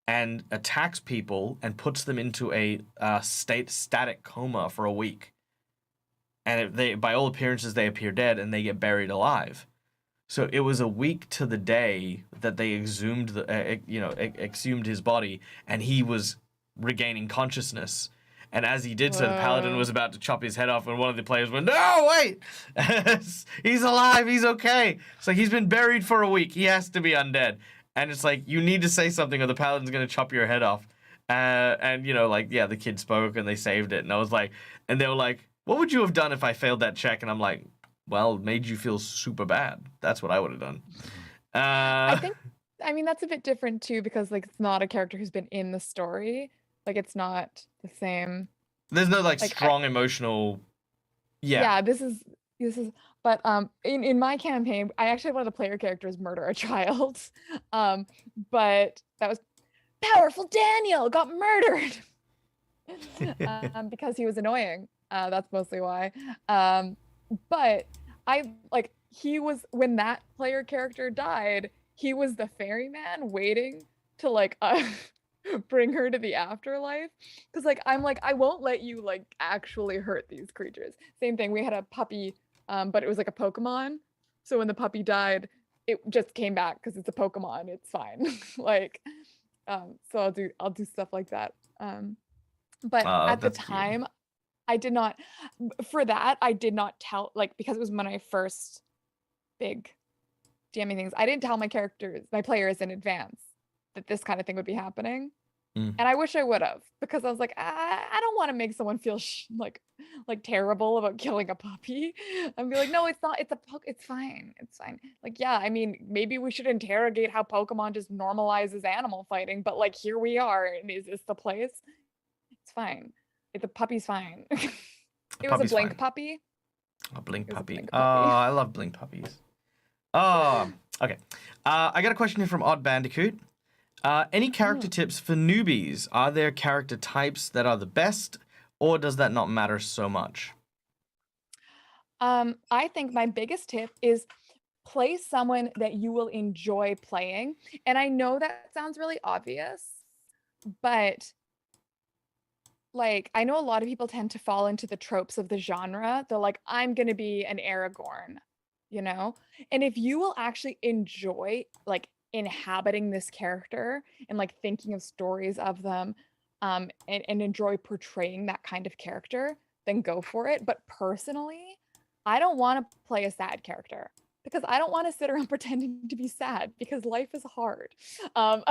[SPEAKER 1] and attacks people and puts them into a static coma for a week. And by all appearances, they appear dead and they get buried alive. So it was a week to the day that they exhumed exhumed his body, and he was regaining consciousness. And as he did so, the paladin was about to chop his head off, and one of the players went, "No, wait! He's alive, he's okay." So he's been buried for a week. He has to be undead. And it's like, you need to say something or the paladin's going to chop your head off. And like, yeah, the kid spoke and they saved it, and I was like, and they were like, "What would you have done if I failed that check?" And I'm like, "Well, it made you feel super bad. That's what I would have done."
[SPEAKER 2] I
[SPEAKER 1] Uh,
[SPEAKER 2] think, I mean, that's a bit different too because like it's not a character who's been in the story. Like it's not the same.
[SPEAKER 1] there's no like
[SPEAKER 2] Like
[SPEAKER 1] strong emotional, yeah.
[SPEAKER 2] yeah, this is but in my campaign, I actually had one of the player characters murder a child. Um, but that was powerful Daniel got murdered because he was annoying. That's mostly why. But I like he was when that player character died, he was the ferryman waiting to like bring her to the afterlife. Because like I'm like, I won't let you like actually hurt these creatures. Same thing, we had a puppy, but it was like a Pokemon. So when the puppy died, it just came back because it's a Pokemon. It's fine. Like, so I'll do stuff like that. But at the
[SPEAKER 1] That's cute.
[SPEAKER 2] time, I did not for that, I did not tell like because it was my first big DMing things. I didn't tell my players in advance that this kind of thing would be happening.
[SPEAKER 1] Mm.
[SPEAKER 2] And I wish I would have because I was like, I don't want to make someone feel like terrible about killing a puppy. And be like, no, it's not. It's fine. It's fine. Like, yeah, I mean, maybe we should interrogate how Pokemon just normalizes animal fighting, but like here we are, and is this the place? It's fine. The puppy's fine. It was a
[SPEAKER 1] Puppy's
[SPEAKER 2] blink
[SPEAKER 1] fine.
[SPEAKER 2] puppy.
[SPEAKER 1] A blink
[SPEAKER 2] It was a
[SPEAKER 1] puppy.
[SPEAKER 2] blink
[SPEAKER 1] Oh,
[SPEAKER 2] puppy.
[SPEAKER 1] I love blink puppies. Oh, okay. I got a question here from Odd Bandicoot. Any character
[SPEAKER 2] Mm.
[SPEAKER 1] tips for newbies? Are there character types that are the best, or does that not matter so much?
[SPEAKER 2] I think my biggest tip is play someone that you will enjoy playing. And I know that sounds really obvious, but like I know a lot of people tend to fall into the tropes of the genre. They're like, I'm gonna be an Aragorn, you know? And if you will actually enjoy like inhabiting this character and like thinking of stories of them, and enjoy portraying that kind of character, then go for it. But personally, I don't want to play a sad character because I don't want to sit around pretending to be sad because life is hard.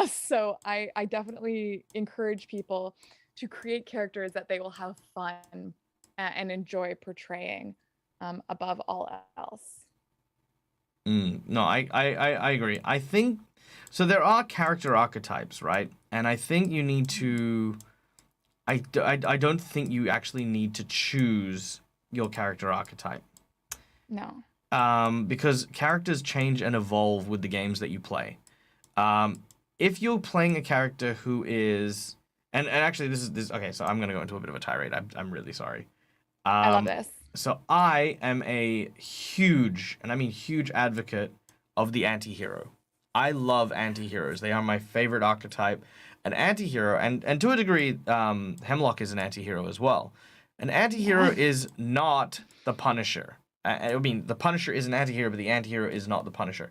[SPEAKER 2] So I definitely encourage people to create characters that they will have fun and enjoy portraying above all else.
[SPEAKER 1] No, I agree. I think so. There are character archetypes, right? And I think you need to. I don't think you actually need to choose your character archetype.
[SPEAKER 2] No.
[SPEAKER 1] Because characters change and evolve with the games that you play. Um, if you're playing a character who is, and actually this okay, so I'm gonna go into a bit of a tirade. I'm really sorry.
[SPEAKER 2] I love
[SPEAKER 1] Um,
[SPEAKER 2] this.
[SPEAKER 1] so I am a huge, and I mean huge advocate of the anti-hero. I love anti-heroes. They are my favorite archetype. An anti-hero, and to a degree, Hemlock is an anti-hero as well. An anti-hero
[SPEAKER 2] Yeah.
[SPEAKER 1] is not the Punisher. I mean, the Punisher is an anti-hero, but the anti-hero is not the Punisher.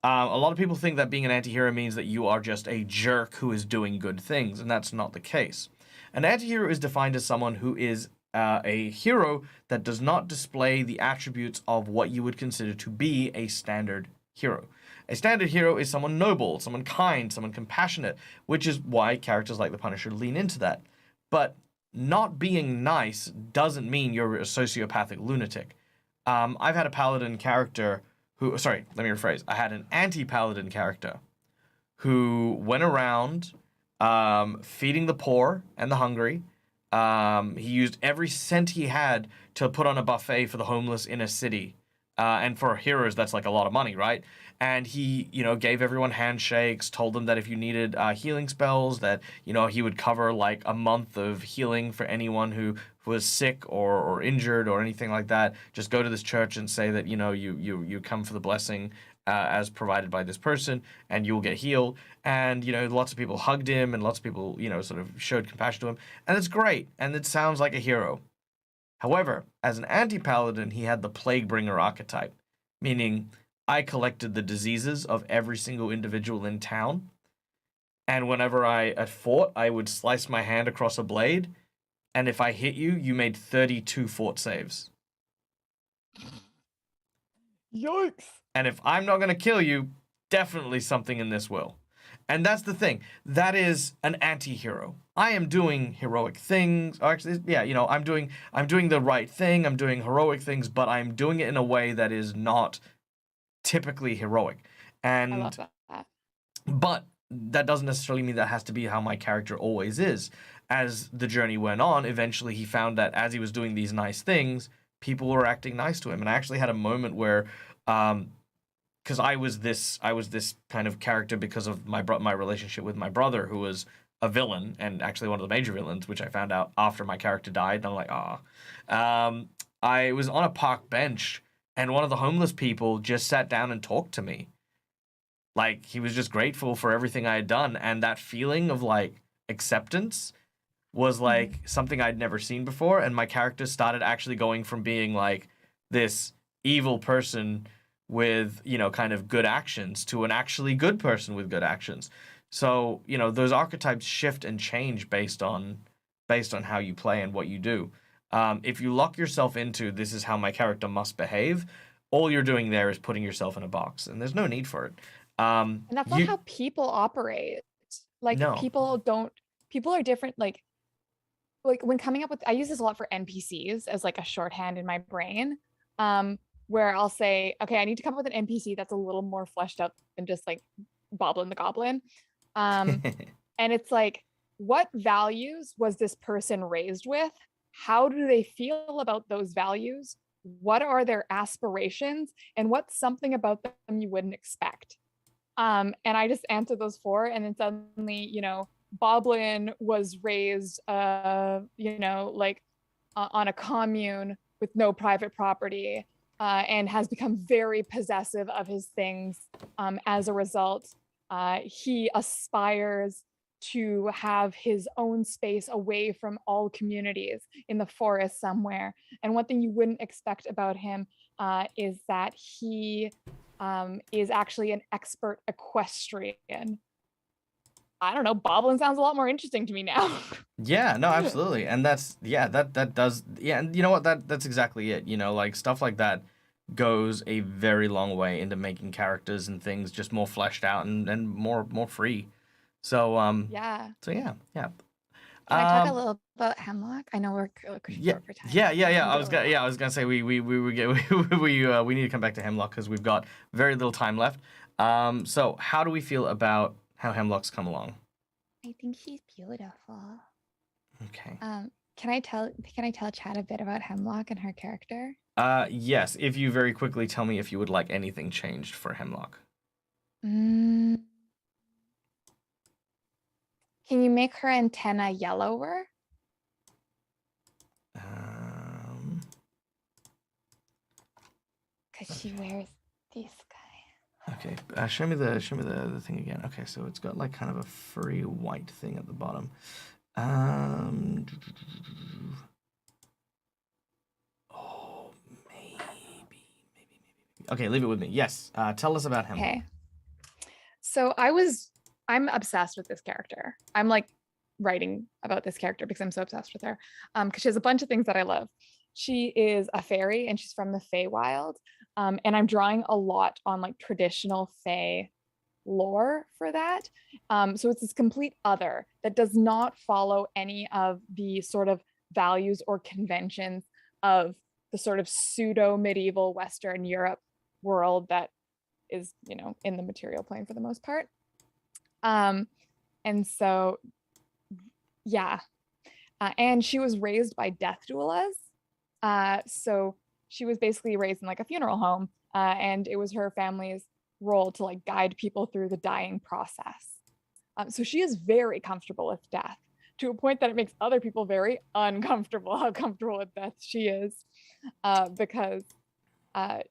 [SPEAKER 1] A lot of people think that being an anti-hero means that you are just a jerk who is doing good things, and that's not the case. An anti-hero is defined as someone who is a hero that does not display the attributes of what you would consider to be a standard hero. A standard hero is someone noble, someone kind, someone compassionate, which is why characters like the Punisher lean into that. But not being nice doesn't mean you're a sociopathic lunatic. I've had a paladin character who, sorry, let me rephrase. I had an anti-paladin character who went around feeding the poor and the hungry. He used every cent he had to put on a buffet for the homeless in a city. And for heroes, that's like a lot of money, right? And he, gave everyone handshakes, told them that if you needed healing spells, that, he would cover like a month of healing for anyone who was sick or injured or anything like that. Just go to this church and say that, you come for the blessing as provided by this person and you will get healed. And, lots of people hugged him and lots of people, sort of showed compassion to him. And it's great. And it sounds like a hero. However, as an anti-paladin, he had the plague bringer archetype, meaning I collected the diseases of every single individual in town, and whenever I fought, I would slice my hand across a blade, and if I hit you, you made 32 fort saves.
[SPEAKER 2] Yikes.
[SPEAKER 1] And if I'm not going to kill you, definitely something in this will. And that's the thing. That is an anti-hero. I am doing heroic things. Or actually, yeah, you know, I'm doing the right thing. I'm doing heroic things, but I'm doing it in a way that is not typically heroic.
[SPEAKER 2] I love
[SPEAKER 1] And
[SPEAKER 2] that.
[SPEAKER 1] but that doesn't necessarily mean that has to be how my character always is. As the journey went on, eventually he found that as he was doing these nice things, people were acting nice to him. And I actually had a moment where because I was this kind of character because of my relationship with my brother, who was a villain and actually one of the major villains, which I found out after my character died. And I'm like, I was on a park bench, and one of the homeless people just sat down and talked to me. Like, he was just grateful for everything I had done, and that feeling of like acceptance was
[SPEAKER 2] Mhm.
[SPEAKER 1] like something I'd never seen before, and my character started actually going from being like this evil person with, you know, kind of good actions to an actually good person with good actions. So, you know, those archetypes shift and change based on how you play and what you do. If you lock yourself into this is how my character must behave, all you're doing there is putting yourself in a box, and there's no need for it.
[SPEAKER 2] And that's not
[SPEAKER 1] You
[SPEAKER 2] how people operate. Like
[SPEAKER 1] no.
[SPEAKER 2] people are different. Like when coming up with, I use this a lot for NPCs as like a shorthand in my brain. Um, where I'll say, okay, I need to come up with an NPC that's a little more fleshed out than just like Boblin the Goblin. Um, and it's like, what values was this person raised with? How do they feel about those values? What are their aspirations? And what's something about them you wouldn't expect? And I just answered those four, and then suddenly, Boblin was raised, like on a commune with no private property, and has become very possessive of his things. As a result, he aspires to have his own space away from all communities in the forest somewhere. And one thing you wouldn't expect about him is that he is actually an expert equestrian. I don't know. Boblin sounds a lot more interesting to me now.
[SPEAKER 1] Yeah, no, absolutely. And that does, yeah, and you know what, that's exactly it. You know, like stuff like that goes a very long way into making characters and things just more fleshed out and more free. So
[SPEAKER 2] Yeah.
[SPEAKER 1] so yeah, yeah.
[SPEAKER 2] Can I talk a
[SPEAKER 1] Um
[SPEAKER 2] little about Hemlock? I know we're
[SPEAKER 1] yeah,
[SPEAKER 2] short for time,
[SPEAKER 1] yeah,
[SPEAKER 2] so
[SPEAKER 1] yeah,
[SPEAKER 2] we
[SPEAKER 1] yeah.
[SPEAKER 2] can
[SPEAKER 1] I was
[SPEAKER 2] go.
[SPEAKER 1] gonna yeah, I was gonna say we get we need to come back to Hemlock because we've got very little time left. So how do we feel about how Hemlock's come along?
[SPEAKER 2] I think she's beautiful.
[SPEAKER 1] Okay.
[SPEAKER 2] Can I tell Chad a bit about Hemlock and her character?
[SPEAKER 1] Yes, if you very quickly tell me if you would like anything changed for Hemlock.
[SPEAKER 2] Mm, can you make her antenna yellower?
[SPEAKER 1] Um,
[SPEAKER 2] Because she wears this guy.
[SPEAKER 1] okay, show me the thing again. Okay, so it's got like kind of a furry white thing at the bottom. Um, oh, maybe. Okay, leave it with me. Yes. Tell us about Hemlock.
[SPEAKER 2] Okay. So I'm obsessed with this character. I'm like writing about this character because I'm so obsessed with her. Because she has a bunch of things that I love. She is a fairy and she's from the Feywild. And I'm drawing a lot on like traditional Fey lore for that. So it's this complete other that does not follow any of the sort of values or conventions of the sort of pseudo medieval Western Europe world that is, in the material plane for the most part. Um, and so, yeah. And she was raised by death doulas. So she was basically raised in like a funeral home, and it was her family's role to like guide people through the dying process. So she is very comfortable with death to a point that it makes other people very uncomfortable how comfortable with death she is, because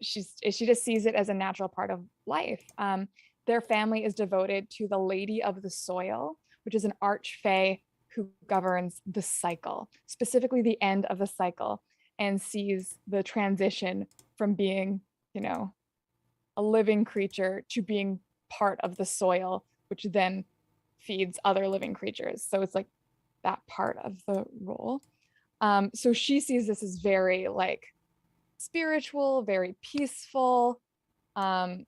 [SPEAKER 2] she just sees it as a natural part of life. Their family is devoted to the Lady of the Soil, which is an archfey who governs the cycle, specifically the end of the cycle, and sees the transition from being, a living creature to being part of the soil, which then feeds other living creatures. So it's like that part of the role. So she sees this as very like spiritual, very peaceful, and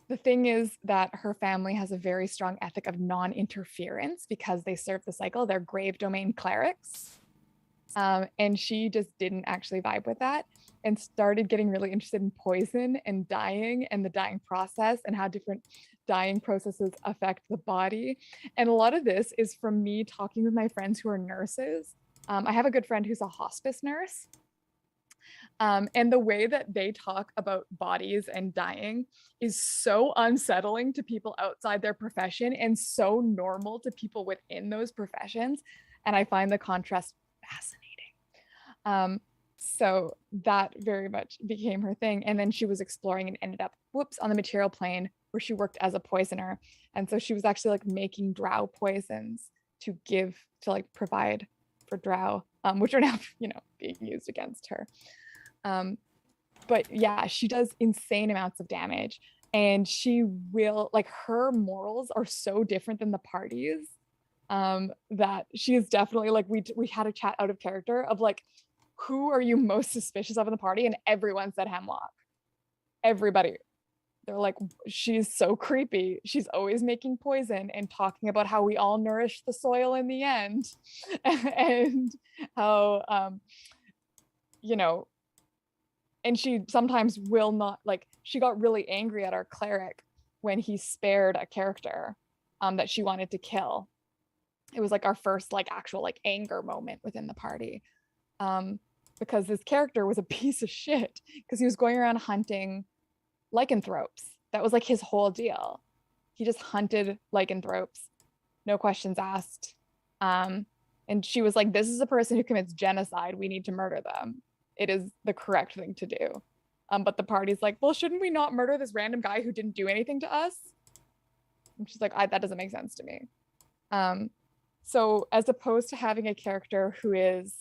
[SPEAKER 2] The thing is that her family has a very strong ethic of non-interference because they serve the cycle. They're grave domain clerics. And she just didn't actually vibe with that and started getting really interested in poison and dying and the dying process and how different dying processes affect the body. And a lot of this is from me talking with my friends who are nurses. I have a good friend who's a hospice nurse. And the way that they talk about bodies and dying is so unsettling to people outside their profession and so normal to people within those professions. And I find the contrast fascinating. So that very much became her thing. And then she was exploring and ended up, whoops, on the material plane where she worked as a poisoner. And so she was actually like making drow poisons to give, to like provide for drow, which are now, being used against her. But yeah, she does insane amounts of damage, and she will, like, her morals are so different than the party's, that she is definitely like, we had a chat out of character of like, who are you most suspicious of in the party? And everyone said Hemlock. Everybody. They're like, she's so creepy. She's always making poison and talking about how we all nourish the soil in the end. And how, and she sometimes will not, like, she got really angry at our cleric when he spared a character that she wanted to kill. It was like our first like actual like anger moment within the party, because this character was a piece of shit because he was going around hunting lycanthropes. That was like his whole deal. He just hunted lycanthropes, no questions asked. And she was like, this is a person who commits genocide. We need to murder them. It is the correct thing to do. But the party's like, well, shouldn't we not murder this random guy who didn't do anything to us? And she's like, that doesn't make sense to me. So as opposed to having a character who is,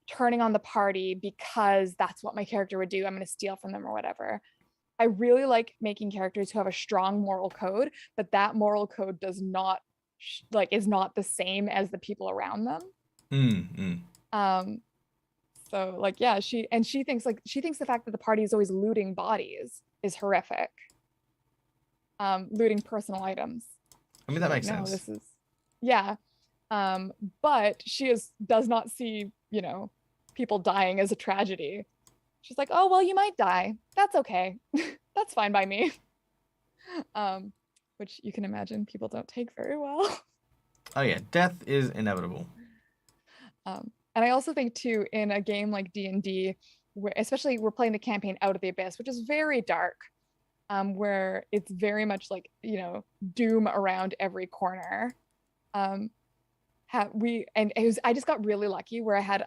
[SPEAKER 2] turning on the party because that's what my character would do, I'm going to steal from them or whatever. I really like making characters who have a strong moral code, but that moral code does not, is not the same as the people around them. So like, yeah, she thinks the fact that the party is always looting bodies is horrific. Looting personal items.
[SPEAKER 1] I mean, that makes sense.
[SPEAKER 2] This is, yeah. But she does not see, people dying as a tragedy. She's like, oh, well, you might die. That's okay. That's fine by me. Which you can imagine people don't take very well.
[SPEAKER 1] Oh yeah, death is inevitable.
[SPEAKER 2] And I also think too, in a game like D&D, where especially we're playing the campaign Out of the Abyss, which is very dark, where it's very much like, doom around every corner. I just got really lucky where I had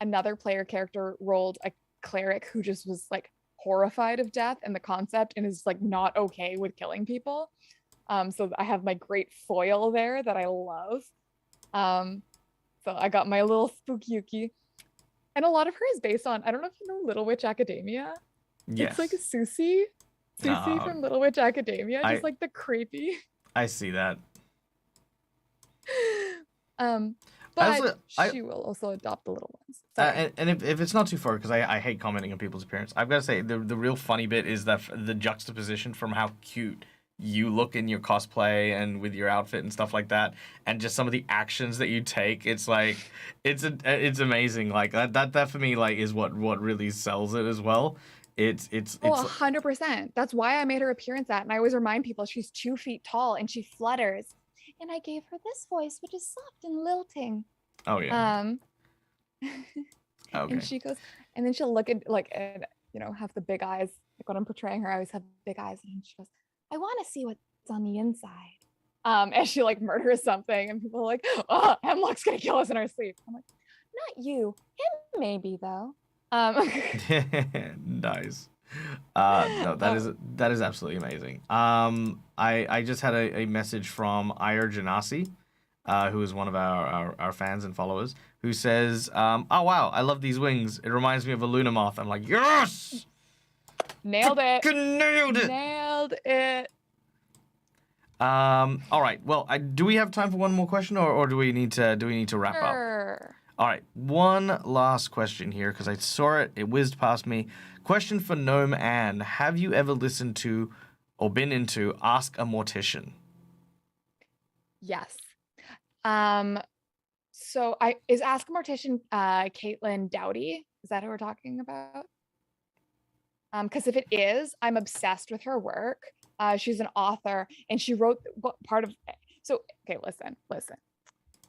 [SPEAKER 2] another player character rolled a cleric who just was like horrified of death and the concept and is like not okay with killing people. So I have my great foil there that I love. So I got my little Spookyuki. And a lot of her is based on, I don't know if you know Little Witch Academia.
[SPEAKER 1] Yes.
[SPEAKER 2] It's like a Susie from Little Witch Academia, just like the creepy.
[SPEAKER 1] I see that.
[SPEAKER 2] But she will also adopt the little ones.
[SPEAKER 1] And if it's not too far, because I hate commenting on people's appearance, I've got to say the real funny bit is that the juxtaposition from how cute you look in your cosplay and with your outfit and stuff like that, and just some of the actions that you take, it's like it's amazing. Like that for me like is what really sells it as well. It's
[SPEAKER 2] 100%. That's why I made her appearance at, and I always remind people she's 2 feet tall and she flutters. And I gave her this voice, which is soft and lilting.
[SPEAKER 1] Oh yeah.
[SPEAKER 2] Okay. And she goes, and then she'll look at have the big eyes. Like when I'm portraying her, I always have big eyes, and she goes, I want to see what's on the inside. As she like murders something, and people are like, oh, Hemlock's gonna kill us in our sleep. I'm like, not you, him maybe though.
[SPEAKER 1] Nice. No, that is absolutely amazing. I just had a message from Ire Janasi, who is one of our fans and followers, who says, oh wow, I love these wings. It reminds me of a Luna moth. I'm like, yes!
[SPEAKER 2] Nailed it.
[SPEAKER 1] Nailed it.
[SPEAKER 2] Nailed it.
[SPEAKER 1] All right. Well, do we have time for one more question, or do we need to wrap up? All right. One last question here, because I saw it. It whizzed past me. Question for GnomeAnne. Have you ever listened to or been into Ask a Mortician?
[SPEAKER 2] Yes. So is Ask a Mortician Caitlin Doughty? Is that who we're talking about? Because if it is, I'm obsessed with her work. She's an author, and she wrote part of. So okay, listen.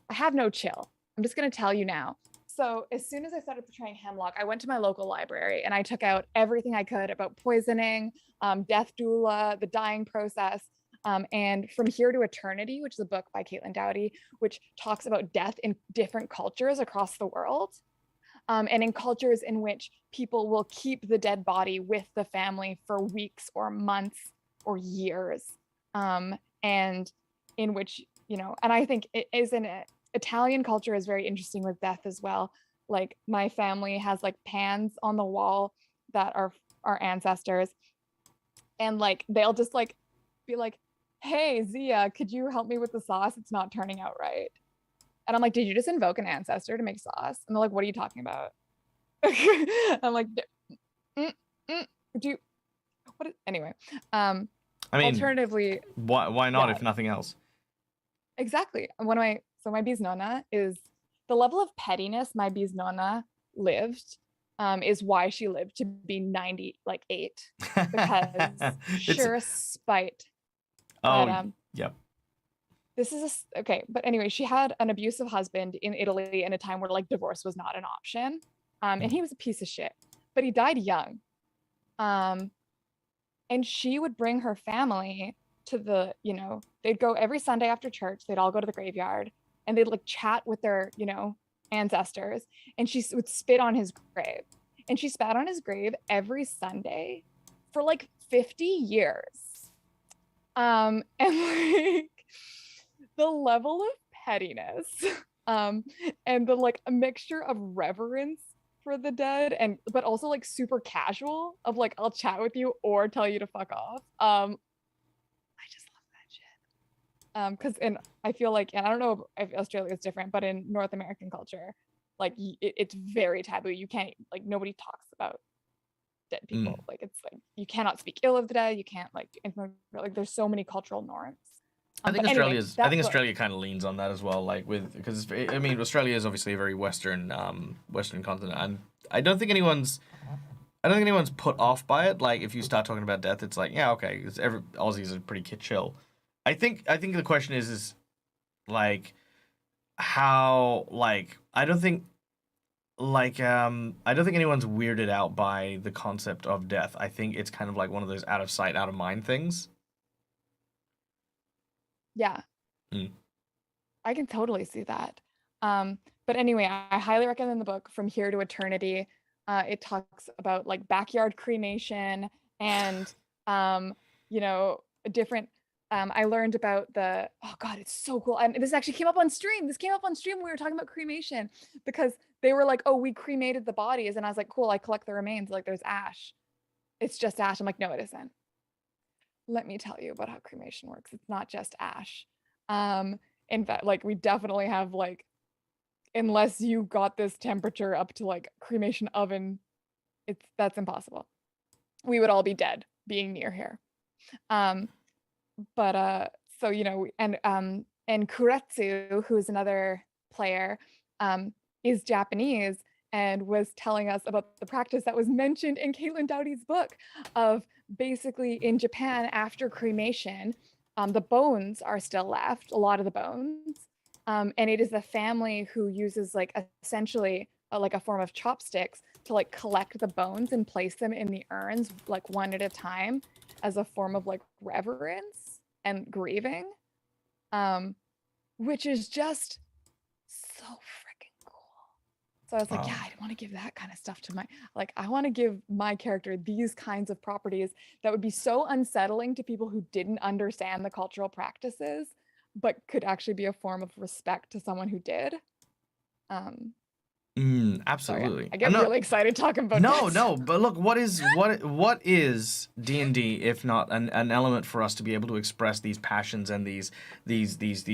[SPEAKER 2] I have no chill. I'm just gonna tell you now. So as soon as I started portraying Hemlock, I went to my local library and I took out everything I could about poisoning, death doula, the dying process, and From Here to Eternity, which is a book by Caitlin Doughty, which talks about death in different cultures across the world. And in cultures in which people will keep the dead body with the family for weeks or months or years, and in which, and I think it is in it. Italian culture is very interesting with death as well. Like my family has like pans on the wall that are our ancestors, and like they'll just like be like, "Hey Zia, could you help me with the sauce? It's not turning out right." And I'm like, "Did you just invoke an ancestor to make sauce?" And they're like, "What are you talking about?" I'm like, mm, mm, "Do you, what?" Anyway,
[SPEAKER 1] I mean,
[SPEAKER 2] alternatively,
[SPEAKER 1] why not
[SPEAKER 2] yeah,
[SPEAKER 1] if nothing else?
[SPEAKER 2] exactly. My bisnonna is the level of pettiness my bisnonna lived, is why she lived to be 90, like 8, because
[SPEAKER 1] It's
[SPEAKER 2] sheer spite that
[SPEAKER 1] oh yep.
[SPEAKER 2] this is okay. But anyway, she had an abusive husband in Italy in a time where like divorce was not an option, and he was a piece of shit, but he died young. Um, and she would bring her family to they'd go every Sunday after church, they'd all go to the graveyard and they'd like chat with their ancestors, and she would spit on his grave, and she spat on his grave every Sunday for like 50 years. And like the level of pettiness, and the like a mixture of reverence for the dead, and but also like super casual of like, I'll chat with you or tell you to fuck off. I just love that shit. Because and I feel like, and I don't know if Australia is different, but in North American culture, like it's very taboo. You can't, like, nobody talks about dead
[SPEAKER 1] Mm.
[SPEAKER 2] people. Like it's like you cannot speak ill of the dead. You can't like there's so many cultural norms. But anyway,
[SPEAKER 1] I
[SPEAKER 2] that
[SPEAKER 1] think
[SPEAKER 2] book.
[SPEAKER 1] Australia kind of leans on that as well, like with because I mean Australia is obviously a very Western continent, and I don't think anyone's put off by it. Like if you start talking about death, it's like, yeah, okay, Aussies are pretty chill. I think the question is like how like I don't think anyone's weirded out by the concept of death. I think it's kind of like one of those out of sight, out of mind things.
[SPEAKER 2] Yeah,
[SPEAKER 1] Mm.
[SPEAKER 2] I can totally see that. But anyway, I highly recommend the book From Here to Eternity. It talks about like backyard cremation and different. I learned about oh God, it's so cool. And this actually came up on stream. This came up on stream when we were talking about cremation, because they were like, "Oh, we cremated the bodies," and I was like, "Cool, I collect the remains. Like, there's ash. It's just ash." I'm like, "No, it isn't. Let me tell you about how cremation works. It's not just ash." Um, in fact, like we definitely have like, unless you got this temperature up to like cremation oven, that's impossible. We would all be dead being near here. Um, but so and Kuretsu, who is another player, is Japanese and was telling us about the practice that was mentioned in Caitlin Doughty's book of basically in Japan after cremation, the bones are still left, a lot of the bones, and it is the family who uses like essentially like a form of chopsticks to like collect the bones and place them in the urns like one at a time as a form of like reverence and grieving, which is just so freaking cool. So I was like, yeah,
[SPEAKER 1] Um,
[SPEAKER 2] I want to give that kind of stuff to I want to give my character these kinds of properties that would be so unsettling to people who didn't understand the cultural practices, but could actually be a form of respect to someone who did. Um, Sorry,
[SPEAKER 1] absolutely.
[SPEAKER 2] I
[SPEAKER 1] I'm
[SPEAKER 2] get
[SPEAKER 1] not.
[SPEAKER 2] really excited talking about
[SPEAKER 1] No,
[SPEAKER 2] death.
[SPEAKER 1] no, but look, what is D&D if not an element for us to be able to express these passions and these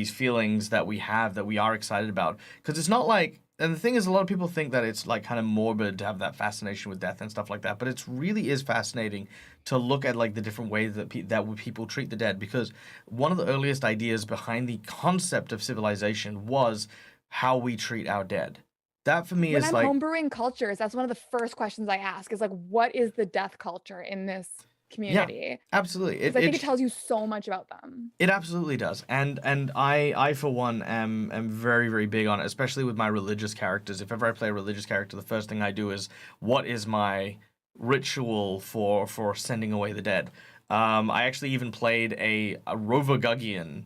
[SPEAKER 1] feelings that we have that we are excited about? Because it's not like and the thing is, a lot of people think that it's like kind of morbid to have that fascination with death and stuff like that, but it really is fascinating to look at like the different ways that people treat the dead, because one of the earliest ideas behind the concept of civilization was how we treat our dead. That for me
[SPEAKER 2] When
[SPEAKER 1] is
[SPEAKER 2] I'm
[SPEAKER 1] like,
[SPEAKER 2] homebrewing cultures, that's one of the first questions I ask is like, what is the death culture in this
[SPEAKER 1] yeah,
[SPEAKER 2] community?
[SPEAKER 1] absolutely.
[SPEAKER 2] Because I think it tells you so much about them.
[SPEAKER 1] It absolutely does, and I for one am very very big on it, especially with my religious characters. If ever I play a religious character, the first thing I do is what is my ritual for sending away the dead. I actually even played a Rovagugian,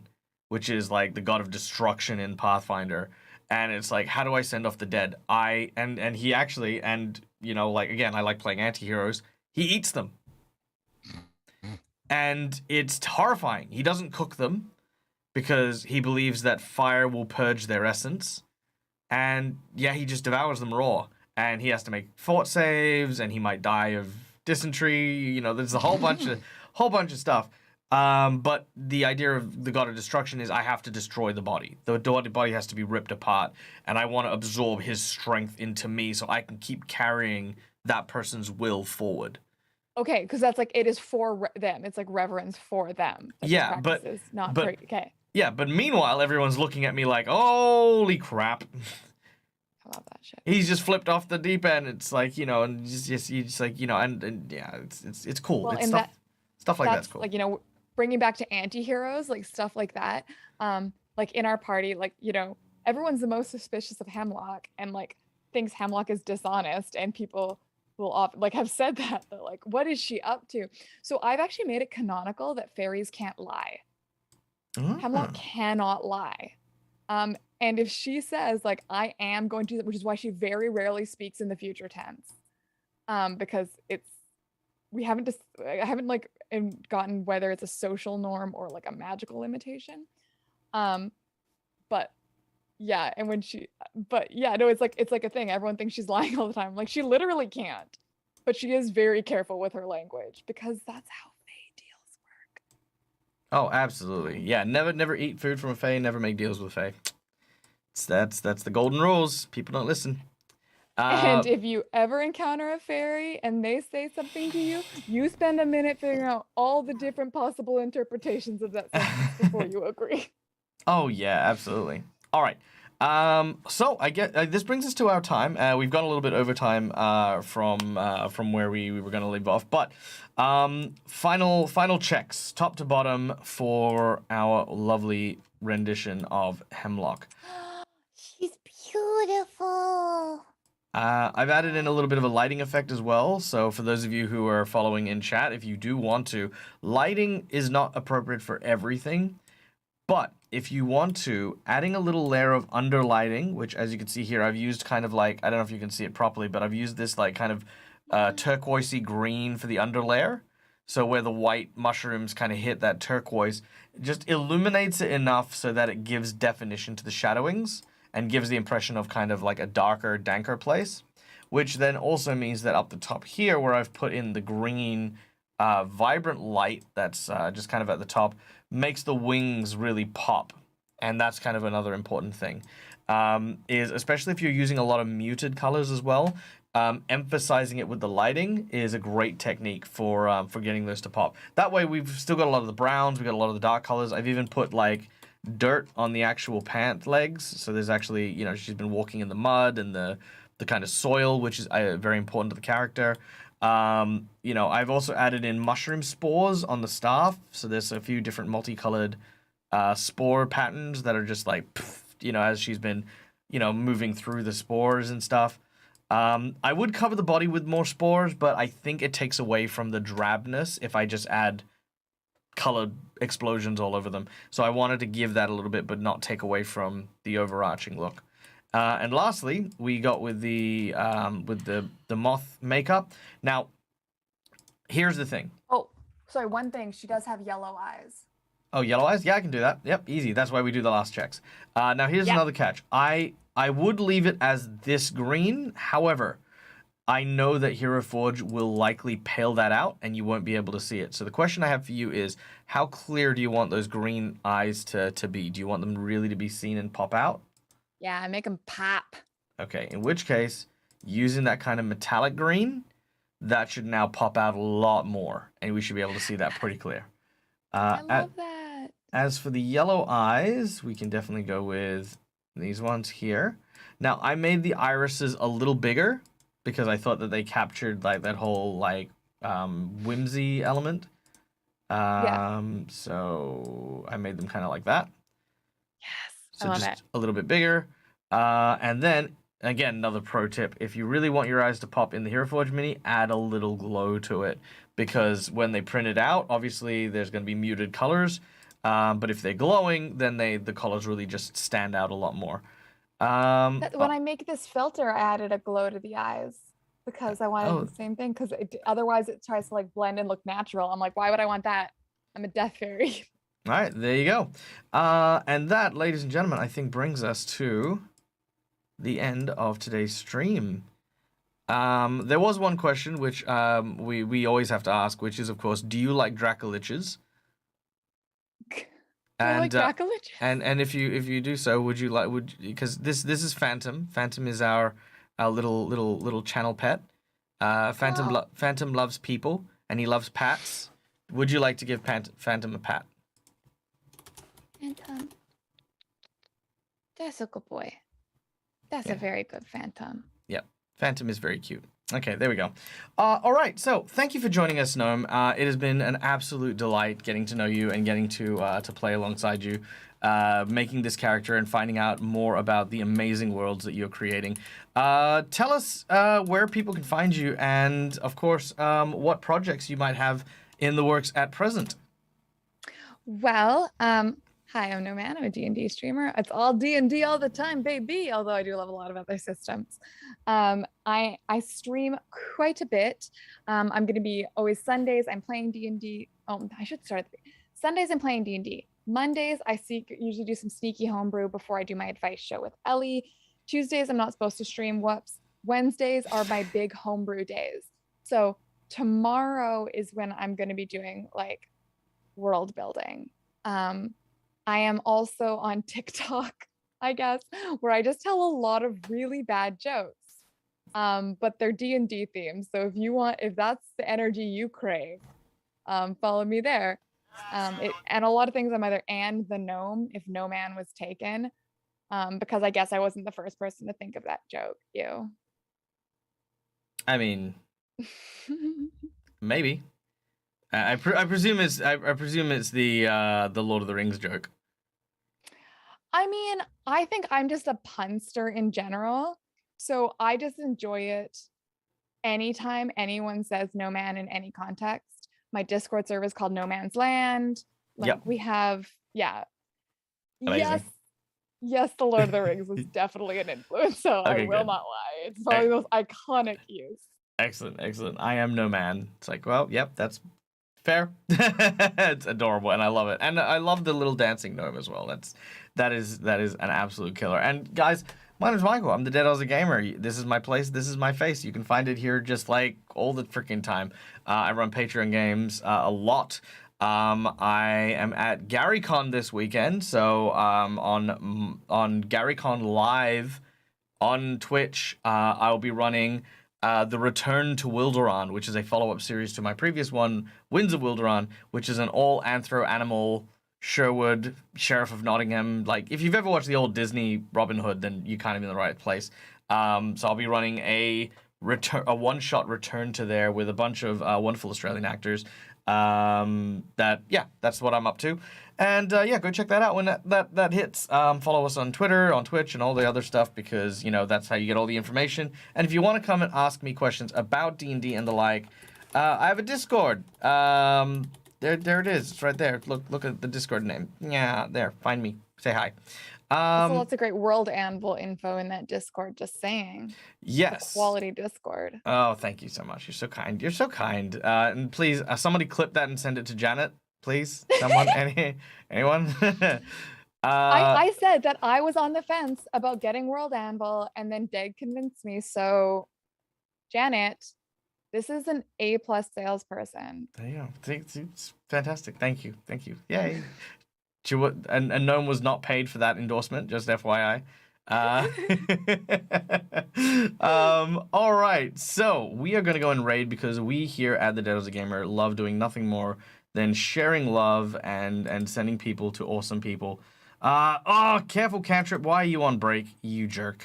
[SPEAKER 1] which is like the god of destruction in Pathfinder, and it's like, how do I send off the dead? And he actually, and you know, like again, I like playing anti-heroes. He eats them. And it's horrifying. He doesn't cook them because he believes that fire will purge their essence. And yeah, he just devours them raw. And he has to make fort saves, and he might die of dysentery. You know, there's a whole bunch of stuff. But the idea of the god of destruction is I have to destroy the body. The body has to be ripped apart, and I want to absorb his strength into me so I can keep carrying that person's will forward.
[SPEAKER 2] Okay, because that's like it is for them. It's like reverence for them that this
[SPEAKER 1] Yeah,
[SPEAKER 2] practice is not for.
[SPEAKER 1] but
[SPEAKER 2] Okay,
[SPEAKER 1] Yeah, but meanwhile, everyone's looking at me like, holy crap.
[SPEAKER 2] I love that shit.
[SPEAKER 1] He's just flipped off the deep end. It's like, you know, and you just like, you know, and yeah, it's cool.
[SPEAKER 2] Well,
[SPEAKER 1] It's
[SPEAKER 2] and
[SPEAKER 1] stuff like that's
[SPEAKER 2] that's
[SPEAKER 1] cool.
[SPEAKER 2] like, bringing back to anti-heroes, like stuff like that. Like in our party, like, everyone's the most suspicious of Hemlock and like thinks Hemlock is dishonest, and people will often like have said that. They're like, what is she up to? So I've actually made it canonical that fairies can't lie. Hemlock
[SPEAKER 1] Mm.
[SPEAKER 2] cannot lie. And if she says like I am going to, which is why she very rarely speaks in the future tense, because we haven't just I haven't like gotten whether it's a social norm or like a magical limitation. Um, but yeah, and but yeah, no, it's like a thing. Everyone thinks she's lying all the time. Like she literally can't, but she is very careful with her language because that's how Fae deals
[SPEAKER 1] Oh,
[SPEAKER 2] work.
[SPEAKER 1] absolutely. Yeah, never eat food from a fae, never make deals with a fae. That's the golden rules. People don't listen.
[SPEAKER 2] And
[SPEAKER 1] Uh
[SPEAKER 2] if you ever encounter a fairy and they say something to you, you spend a minute figuring out all the different possible interpretations of that sentence before you agree.
[SPEAKER 1] Oh yeah, absolutely. All right. So I get this brings us to our time. We've gone a little bit over time from where we were going to leave off, but final checks, top to bottom, for our lovely rendition of Hemlock.
[SPEAKER 3] She's beautiful.
[SPEAKER 1] I've added in a little bit of a lighting effect as well. So for those of you who are following in chat, if you do want to, lighting is not appropriate for everything. But if you want to, adding a little layer of underlighting, which as you can see here, I've used kind of like, I don't know if you can see it properly, but I've used this like kind of turquoisey green for the underlayer. So where the white mushrooms kind of hit that turquoise, it just illuminates it enough so that it gives definition to the shadowings and gives the impression of kind of like a darker, danker place. Which then also means that up the top here, where I've put in the green vibrant light that's just kind of at the top, makes the wings really pop. And that's kind of another important thing. Is especially if you're using a lot of muted colors as well, emphasizing it with the lighting is a great technique for getting those to pop. That way we've still got a lot of the browns, we've got a lot of the dark colors. I've even put like dirt on the actual pant legs. So there's actually, you know, she's been walking in the mud and the kind of soil, which is very important to the character. You know, I've also added in mushroom spores on the staff, so there's a few different multicolored spore patterns that are just like, you know, as she's been, you know, moving through the spores and stuff. I would cover the body with more spores, but I think it takes away from the drabness if I just add colored explosions all over them. So I wanted to give that a little bit, but not take away from the overarching look. And lastly, we got with the moth makeup. Now, here's the thing.
[SPEAKER 2] Oh, sorry, one thing. She does have yellow eyes.
[SPEAKER 1] Oh, yellow eyes? Yeah, I can do that. Yep, easy. That's why we do the last checks. Now, here's
[SPEAKER 2] Yeah.
[SPEAKER 1] another catch. I would leave it as this green. However, I know that Heroforge will likely pale that out, and you won't be able to see it. So the question I have for you is, how clear do you want those green eyes to be? Do you want them really to be seen and pop out?
[SPEAKER 2] Yeah, make them pop.
[SPEAKER 1] Okay, in which case, using that kind of metallic green, that should now pop out a lot more, and we should be able to see that pretty clear.
[SPEAKER 2] I love that.
[SPEAKER 1] As for the yellow eyes, we can definitely go with these ones here. Now, I made the irises a little bigger because I thought that they captured like that whole like whimsy element. So I made them kind of like that.
[SPEAKER 2] Yes,
[SPEAKER 1] So
[SPEAKER 2] I love
[SPEAKER 1] just
[SPEAKER 2] it.
[SPEAKER 1] a little bit bigger. And then, again, another pro tip. If you really want your eyes to pop in the Heroforge Mini, add a little glow to it. Because when they print it out, obviously there's going to be muted colors. But if they're glowing, then the colors really just stand out a lot more.
[SPEAKER 2] When I make this filter, I added a glow to the eyes because I wanted the same thing. Because otherwise it tries to like blend and look natural. I'm like, why would I want that? I'm a death fairy.
[SPEAKER 1] All right, there you go. And that, ladies and gentlemen, I think brings us to the end of today's stream. There was one question which we always have to ask, which is, of course, do you like Dracoliches?
[SPEAKER 2] I like Dracoliches.
[SPEAKER 1] And if you do so, because this is Phantom. Phantom is our little channel pet. Phantom loves people and he loves pats. Would you like to give Phantom a pat?
[SPEAKER 2] Phantom. That's a good boy. That's a very good Phantom.
[SPEAKER 1] Yep. Phantom is very cute. Okay, there we go. All right, so thank you for joining us, Gnome. It has been an absolute delight getting to know you and getting to play alongside you, making this character and finding out more about the amazing worlds that you're creating. Tell us where people can find you and, of course, what projects you might have in the works at present.
[SPEAKER 2] Well, hi, I'm GnomeAnne. I'm a D&D streamer. It's all D&D all the time, baby, although I do love a lot of other systems. I stream quite a bit. I'm going to be always Sundays. I'm playing D&D. Oh, I should start. Sundays, I'm playing D&D. Mondays, I usually do some sneaky homebrew before I do my advice show with Ellie. Tuesdays, I'm not supposed to stream. Whoops. Wednesdays are my big homebrew days. So tomorrow is when I'm going to be doing like world building. I am also on TikTok, I guess, where I just tell a lot of really bad jokes. But they're D&D themed. So if that's the energy you crave, follow me there. And a lot of things I'm either Anne the gnome if GnomeAnne was taken, because I guess I wasn't the first person to think of that joke. You.
[SPEAKER 1] I mean, maybe. I presume it's the Lord of the Rings joke.
[SPEAKER 2] I mean, I think I'm just a punster in general, so I just enjoy it anytime anyone says GnomeAnne in any context. My Discord server is called No Man's Land. We have,
[SPEAKER 1] Amazing.
[SPEAKER 2] yes, the Lord of the Rings was definitely an influence, so
[SPEAKER 1] Okay,
[SPEAKER 2] I will
[SPEAKER 1] good.
[SPEAKER 2] not lie. It's probably the most iconic use.
[SPEAKER 1] Excellent. I am GnomeAnne. It's like, well, yep, that's fair. It's adorable, and I love it, and I love the little dancing gnome as well. That is an absolute killer. And guys, my name's Michael. I'm the Dead Aussie Gamer. This is my place. This is my face. You can find it here just like all the freaking time. I run Patreon games a lot. I am at GaryCon this weekend, so on GaryCon Live on Twitch, I'll be running The Return to Wilderon, which is a follow-up series to my previous one, Winds of Wilderon, which is an all-anthro-animal Sherwood, Sheriff of Nottingham. Like, if you've ever watched the old Disney Robin Hood, then you're kind of in the right place. So I'll be running a one-shot return to there with a bunch of wonderful Australian actors. That's what I'm up to. And go check that out when that hits. Follow us on Twitter, on Twitch, and all the other stuff, because that's how you get all the information. And if you want to come and ask me questions about D&D and the like, I have a Discord. There it is. It's right there. Look at the Discord name. Yeah, there. Find me. Say hi.
[SPEAKER 2] So lots of great World Anvil info in that Discord, just saying.
[SPEAKER 1] Yes.
[SPEAKER 2] Quality Discord.
[SPEAKER 1] Oh, thank you so much. You're so kind. You're so kind. And please, somebody clip that and send it to Janet, please. Someone, anyone?
[SPEAKER 2] I said that I was on the fence about getting World Anvil, and then Deg convinced me. So, Janet, this is an A+ salesperson.
[SPEAKER 1] There you go. It's fantastic. Thank you. Yay. And Gnome was not paid for that endorsement, just FYI. Uh, all right, so we are gonna go and raid because we here at the Dead as a Gamer love doing nothing more than sharing love and sending people to awesome people. Oh, careful, Cantrip. Why are you on break, you jerk?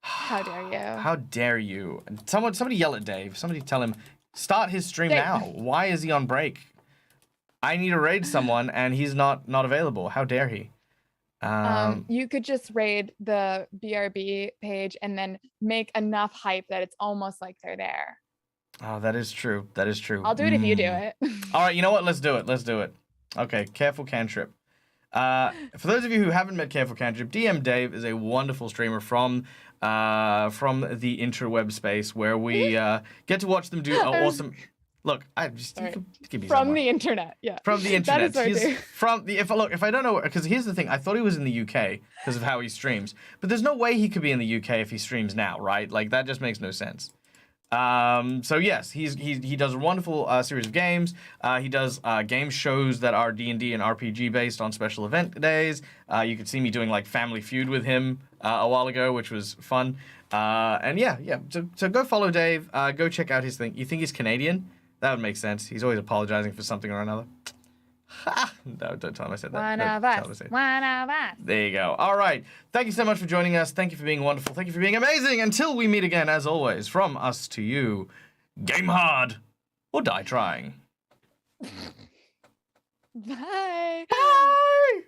[SPEAKER 2] How dare you?
[SPEAKER 1] How dare you? Somebody yell at Dave. Somebody tell him start his stream
[SPEAKER 2] Dave.
[SPEAKER 1] now. Why is he on break? I need to raid someone and he's not available. How dare he?
[SPEAKER 2] You could just raid the BRB page and then make enough hype that it's almost like they're there.
[SPEAKER 1] Oh, that is true. That is true.
[SPEAKER 2] I'll do it if you do it.
[SPEAKER 1] All right, you know what? Let's do it. Let's do it. Okay, Careful Cantrip. For those of you who haven't met Careful Cantrip, DM Dave is a wonderful streamer from the interweb space where we get to watch them do awesome. Look, I just you can give me
[SPEAKER 2] From
[SPEAKER 1] somewhere.
[SPEAKER 2] the internet, yeah.
[SPEAKER 1] From the internet.
[SPEAKER 2] That is
[SPEAKER 1] He's from the if I don't know, because here's the thing, I thought he was in the UK because of how he streams, but there's no way he could be in the UK if he streams now, right? Like that just makes no sense. So yes, he does a wonderful series of games. He does game shows that are D&D and RPG based on special event days. You could see me doing like Family Feud with him a while ago, which was fun. And yeah. So go follow Dave. Go check out his thing. You think he's Canadian? That would make sense. He's always apologizing for something or another. Ha! No, don't tell him I said that.
[SPEAKER 2] One
[SPEAKER 1] No,
[SPEAKER 2] of
[SPEAKER 1] tell him I
[SPEAKER 2] us.
[SPEAKER 1] said-
[SPEAKER 2] One of us.
[SPEAKER 1] There you go. All right. Thank you so much for joining us. Thank you for being wonderful. Thank you for being amazing. Until we meet again, as always, from us to you, game hard or die trying.
[SPEAKER 2] Bye.
[SPEAKER 1] Bye.